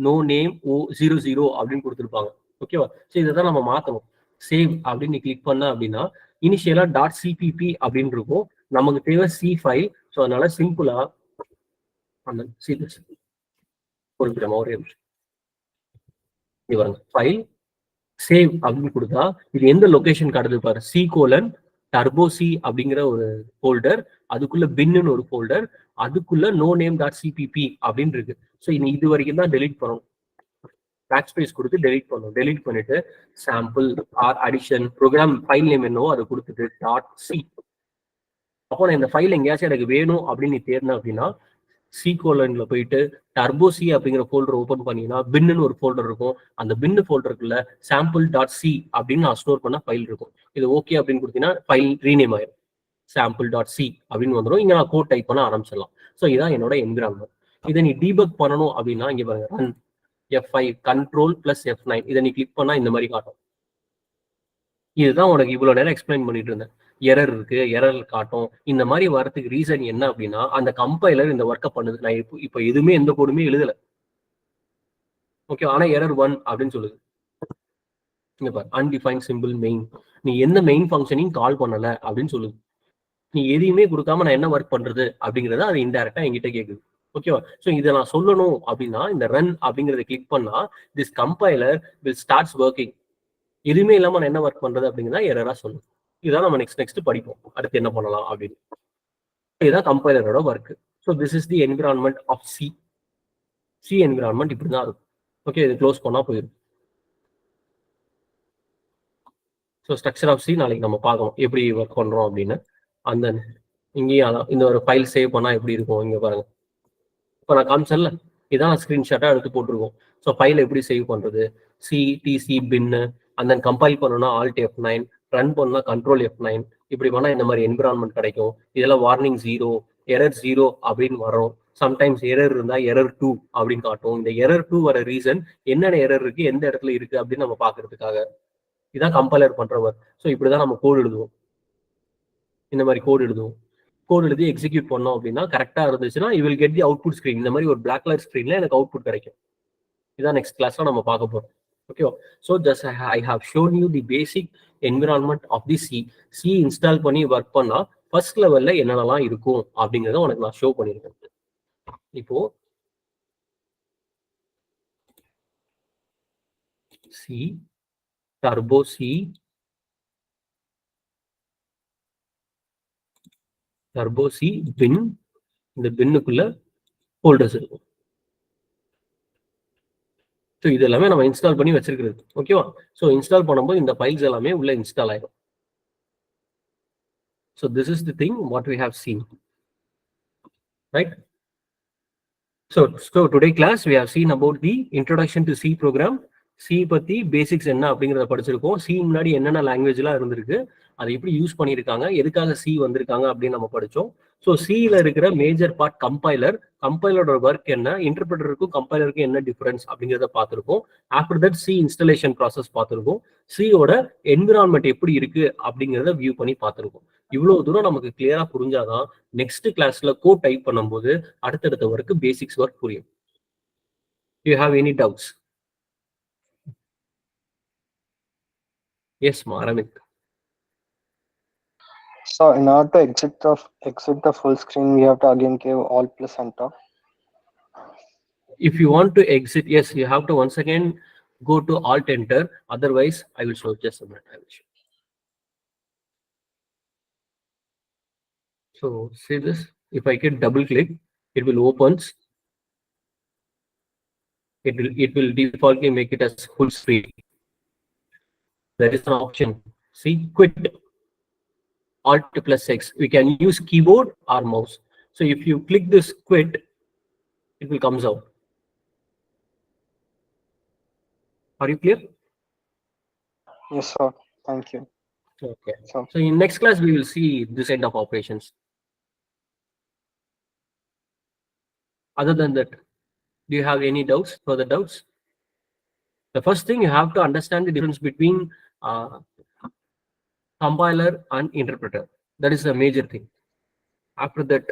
no name 00 அப்படின்னு கொடுத்துருப்பாங்க. ஓகேவா? ஸோ இதை தான் நம்ம மாற்றணும். சேவ் அப்படின்னு கிளிக் பண்ண அப்படின்னா இனிஷியலா .cpp அப்படின்னு இருக்கும். நமக்கு தேவை C ஃபைல். ஸோ அதனால சிம்பிளா அந்த ஃபைல் சேவ் அப்படின்னு கொடுத்தா இது எந்த லொகேஷன் காட்டுது பாரு. C:\டர்போ C அப்படிங்கிற ஒரு ஃபோல்டர், அதுக்குள்ள பின்னு ஒரு ஃபோல்டர், அதுக்குள்ள no name.cpp அப்படின்னு இருக்கு. ஸோ இது வரைக்கும் தான் டெலீட் பண்ணணும். பேக் ஸ்பேஸ் கொடுத்து டெலீட் பண்ணணும். டெலீட் பண்ணிட்டு sample or addition program file name என்னவோ அதை கொடுத்துட்டு .c. அப்போ நான் இந்த ஃபைல் எங்கேயாச்சும் எனக்கு வேணும் அப்படின்னு நீ தேடின அப்படின்னா சி கோலன்ல போயிட்டு டர்போ சி அப்படிங்கிற ஃபோல்டர் ஓப்பன் பண்ணீங்கன்னா பின்னு ஒரு ஃபோல்டர் இருக்கும். அந்த பின்னு ஃபோல்டருக்குள்ள சாம்பிள் டாட் சி அப்படின்னு நான் ஸ்டோர் பண்ண ஃபைல் இருக்கும். இது ஓகே அப்படின்னு கொடுத்தீங்கன்னா ஃபைல் ரீநேம் ஆயிடும். சாம்பிள் டாட் சி அப்படின்னு வந்துடும். இங்க நான் கோட் டைப் பண்ண ஆரம்பிச்சிடலாம். ஸோ இதான் என்னோட என்விரான்மெண்ட். இதை நீ டீபக் பண்ணணும் அப்படின்னா இங்க பாருங்க, run F5 control plus F9 இதை நீ கிளிக் பண்ணா இந்த மாதிரி காட்டும். இதுதான் உனக்கு இவ்வளவு நேரம் எக்ஸ்பிளைன் பண்ணிட்டு இருந்தேன். எரர் இருக்கு, எரர் காட்டும். இந்த மாதிரி வரதுக்கு ரீசன் என்ன அப்படின்னா அந்த கம்பைலர் இந்த ஒர்க்கை பண்ணுது. நான் இப்போ எதுவுமே எந்த கோடுமே எழுதல. ஓகே, ஆனா எரர் 1 அப்படின்னு சொல்லுது. இங்க பாரு, அன்டிஃபைன் சிம்பிள் மெயின். நீ எந்த மெயின் ஃபங்க்ஷனையும் கால் பண்ணல அப்படின்னு சொல்லுது. நீ எதையுமே கொடுக்காம நான் என்ன ஒர்க் பண்றது அப்படிங்கறத அது இன்டைரக்டா என்கிட்ட கேக்குது. ஓகேவா? ஸோ இதை நான் சொல்லணும் அப்படின்னா இந்த ரன் அப்படிங்கறத கிளிக் பண்ணா this compiler will starts working. எதுவுமே இல்லாம நான் என்ன ஒர்க் பண்றது அப்படிங்கிறதா எரரா சொல்லும். இதான் நம்ம நெக்ஸ்ட் படிப்போம். அடுத்து என்ன பண்ணலாம் அப்படின்னு. இதுதான் கம்பைலரோட work. So this is the environment of C. C environment இப்படிதான் இருக்கும். ஓகே, இது க்ளோஸ் பண்ணா போயிடும். ஸோ ஸ்ட்ரக்சர் ஆஃப் சி நாளைக்கு நம்ம பார்க்கணும் எப்படி ஒர்க் பண்றோம் அப்படின்னு. அந்த இங்கேயும் அதான் இந்த ஒரு ஃபைல் சேவ் பண்ணா எப்படி இருக்கும் இங்க பாருங்க. இப்போ நான் காமிச்சேன்ல, இதான் நான் ஸ்கிரீன்ஷாட்டா எடுத்து போட்டிருக்கோம். ஸோ ஃபைல் எப்படி சேவ் பண்றது, சி டிசி பின்னு, அந்த கம்பைல் பண்ணணும்னா ஆல்ட் F9, ரன் பண்ணா கண்ட்ரோல் F9. இப்படி பண்ணா இந்த மாதிரி என்விரான்மெண்ட் கிடைக்கும். இதெல்லாம் வார்னிங் 0, எரர் 0 அப்படின்னு வரும். சம்டைம்ஸ் எரர் இருந்தா எரர் 2 அப்படின்னு காட்டும். இந்த எரர் 2 வர ரீசன் என்னென்ன எரர் இருக்கு, எந்த இடத்துல இருக்கு அப்படின்னு நம்ம பாக்குறதுக்காக. இதான் கம்பைலர் பண்றவர். ஸோ இப்படிதான் நம்ம கோட் எழுதுவோம். இந்த மாதிரி கோட் எழுதுவோம். கோட் எழுதி எக்ஸிக்யூட் பண்ணோம் அப்படின்னா கரெக்டா இருந்துச்சுன்னா you will get the output screen. இந்த மாதிரி ஒரு பிளாக் கலர் ஸ்கிரீன்ல எனக்கு அவுட்புட் கிடைக்கும். இதான் நெக்ஸ்ட் கிளாஸ்ல நம்ம பார்க்க போறோம். ஓகேவா? So just I have shown you the basic environment of the C. C install பண்ணி ஒர்க் பண்ணா ஃபர்ஸ்ட் லெவல்ல என்னென்னலாம் இருக்கும் அப்படிங்கறத உனக்கு நான் ஷோ பண்ணியிருக்கேன். இப்போ C turbo C turbo C bin, இந்த பின்னுக்குள்ள ஃபோல்டர்ஸ் இருக்கும். ஸோ இது எல்லாமே நம்ம இன்ஸ்டால் பண்ணி வச்சிருக்கிறது. ஓகேவா? ஸோ இன்ஸ்டால் பண்ணும்போது இந்த ஃபைல்ஸ் எல்லாமே உள்ள இன்ஸ்டால் ஆயிடும். So this is the thing what we have seen, right? So today class we have seen about the introduction to C program. C பத்தி பேசிக்ஸ் என்ன அப்படிங்கறத படிச்சிருக்கோம். C முன்னாடி என்னென்ன லாங்குவேஜ்லாம் இருந்திருக்கு, அதை எப்படி யூஸ் பண்ணியிருக்காங்க, எதுக்காக C வந்திருக்காங்க அப்படின்னு நம்ம படிச்சோம். ஸோ சில இருக்கிற மேஜர் பார்ட் கம்பைலர், கம்பைலரோட ஒர்க் என்ன, இன்டர்பிரட்டருக்கும் கம்பைலருக்கும் என்ன டிஃபரன்ஸ் அப்படிங்கிறத பார்த்துருக்கோம். After that C installation process பார்த்துருக்கோம். சியோட என்விரான்மெண்ட் எப்படி இருக்கு அப்படிங்கிறத வியூ பண்ணி பார்த்துருக்கோம். இவ்வளவு தூரம் நமக்கு கிளியரா புரிஞ்சாதான் நெக்ஸ்ட் கிளாஸ்ல கோட் டைப் பண்ணும்போது அடுத்தடுத்த ஒர்க் பேசிக்ஸ் ஒர்க் புரியும். You have any doubts? Yes மாரமிக். So in order to exit the full screen, we have to again give Alt plus enter. If you want to exit, yes, you have to once again go to Alt enter. Otherwise, I will show just a minute. I will show. So see this. If I can double click, it will opens. It will defaultly make it as full screen. There is an option. See, quit. Alt plus X. We can use keyboard or mouse. So if you click this quit, it will comes out. Are you clear? Yes, sir. Thank you. Okay. So in next class we will see this kind of operations. Other than that, do you have any doubts? Further doubts? The first thing you have to understand the difference between compiler and interpreter. That is a major thing. After that,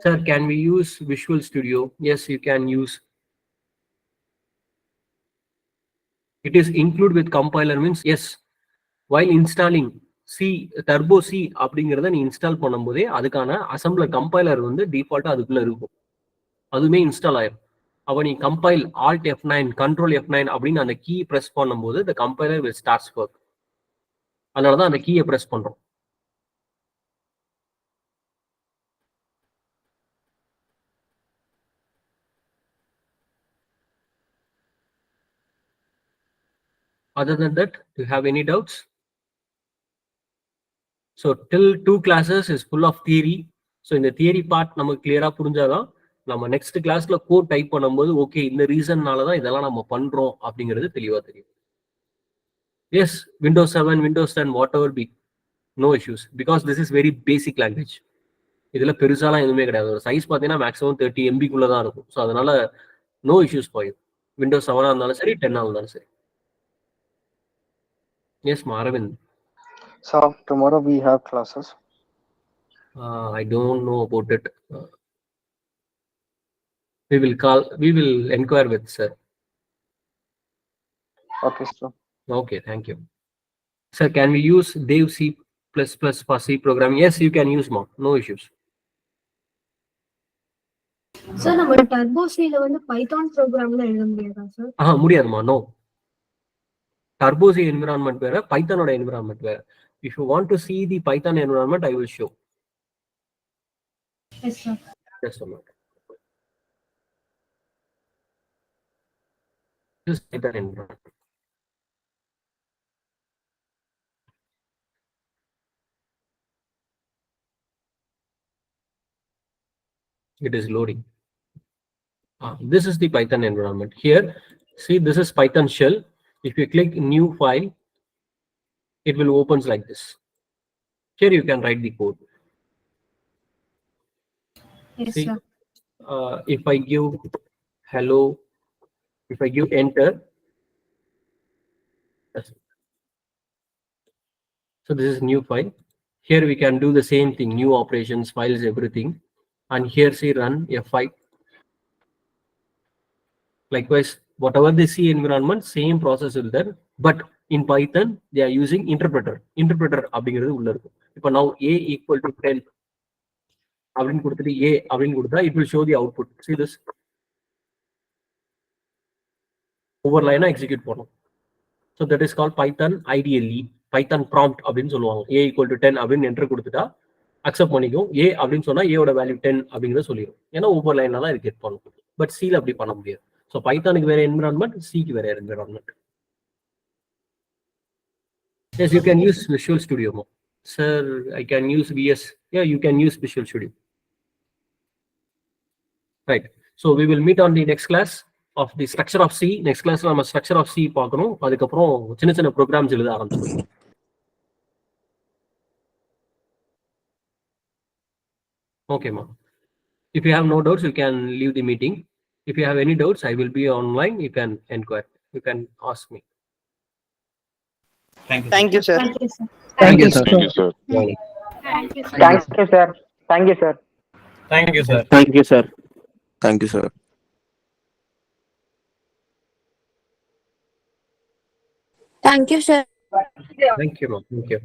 sir, can we use Visual Studio? Yes, you can use. It is included with compiler means yes. While installing C turbo C அப்படிங்கறத நீ install பண்ணும்போதே அதுக்கான assembler compiler வந்து டிஃபால்ட்டா அதுக்குள்ள இருக்கும். அதுமே install ஆயிடும். அப்ப நீ compile Alt F9 control F9 அப்படின்னு அந்த கீ பிரஸ் பண்ணும்போது the compiler will start work. அதனாலதான் அந்த கீயை பிரஸ் பண்றோம். Other than that, do you have any doubts? So till 2 classes is full of theory. So இந்த தியரி பார்ட் நமக்கு கிளியரா புரிஞ்சாதான் நம்ம நெக்ஸ்ட் கிளாஸ்ல கோட் டைப் பண்ணும்போது ஓகே இந்த ரீசன்னால தான் இதெல்லாம் நம்ம பண்றோம் அப்படிங்கிறது தெளிவா தெரியும். Yes, Windows 7, Windows 10, whatever be, no issues, because this is very basic language. இதுல பெருசாலாம் எதுவுமே கிடையாது. ஒரு சைஸ் பார்த்தீங்கன்னா மேக்ஸிமம் 30 MB தான் இருக்கும். ஸோ அதனால no issues for you. Windows 7 இருந்தாலும் சரி, 10 இருந்தாலும் சரி. Yes Arvind. So tomorrow we have classes. I don't know about it. We will inquire with sir. Okay, sir. Okay, thank you. Sir, can we use Dev C++ for C programming? Yes, you can use more. No issues. Sir நம்ம turbo சில வந்து Python ப்ரோக்ராம்ல எழுத முடியாதா sir? முடியாதுமா. No. Turbo C environment வேற, பைத்தானோட environment வேற. If you want to see the Python environment, I will show. Yes, sir. Just a moment. This is Python environment. It is loading. This is the Python environment. Here, see, this is Python shell. If you click new file, it will opens like this. Here you can write the code. Yes, See, sir. if I give hello, if I give enter, so this is new file. Here we can do the same thing, new operations, files, everything. And here say run F5. Likewise, whatever they see environment, same process will there. But in Python, they are using interpreter. Interpreter அப்படிங்கிறது உள்ள இருக்கும். இப்போ now a equal to 10 அப்படின்னு கொடுத்துட்டு a அப்படின்னு கொடுத்தா it will show the output. See this. ஒவ்வொரு லைனா எக்ஸிக்யூட் பண்ணும். So that is called Python IDLE, Python prompt அப்படின்னு சொல்லுவாங்க. a equal to 10 அப்படின்னு என்டர் கொடுத்துட்டா அக்செப்ட் பண்ணிக்கும். a அப்படின்னு சொன்னா a ஓட வேல்யூ 10 அப்படிங்கிறத சொல்லிடும். ஏன்னா ஒவ்வொரு லைனா தான் இது கெட் பண்ணும். பட் C அப்படி பண்ண முடியாது. So பைத்தானுக்கு வேற என்விரான்மெண்ட், சிக்கு வேற environment. Yes, you can use Visual Studio. Sir, I can use VS. Yeah, you can use Visual Studio. Right. So we will meet on the next class of the structure of C. Next class நம்ம structure of C பார்க்கணும். அதுக்கப்புறம் சின்ன சின்ன programs எழுத ஆரம்பிச்சிடும். Okay, ma. If you have no doubts, you can leave the meeting. If you have any doubts, I will be online. You can inquire. You can ask me. Thank you, sir. Thank you, sir. Thank you, sir. Thank you, sir. Thank you, sir. Thank you, sir. Thank you, sir. Thank you, sir. Thank you, sir. Thank you, sir. Thank you, sir. Thank you, ma. Thank you.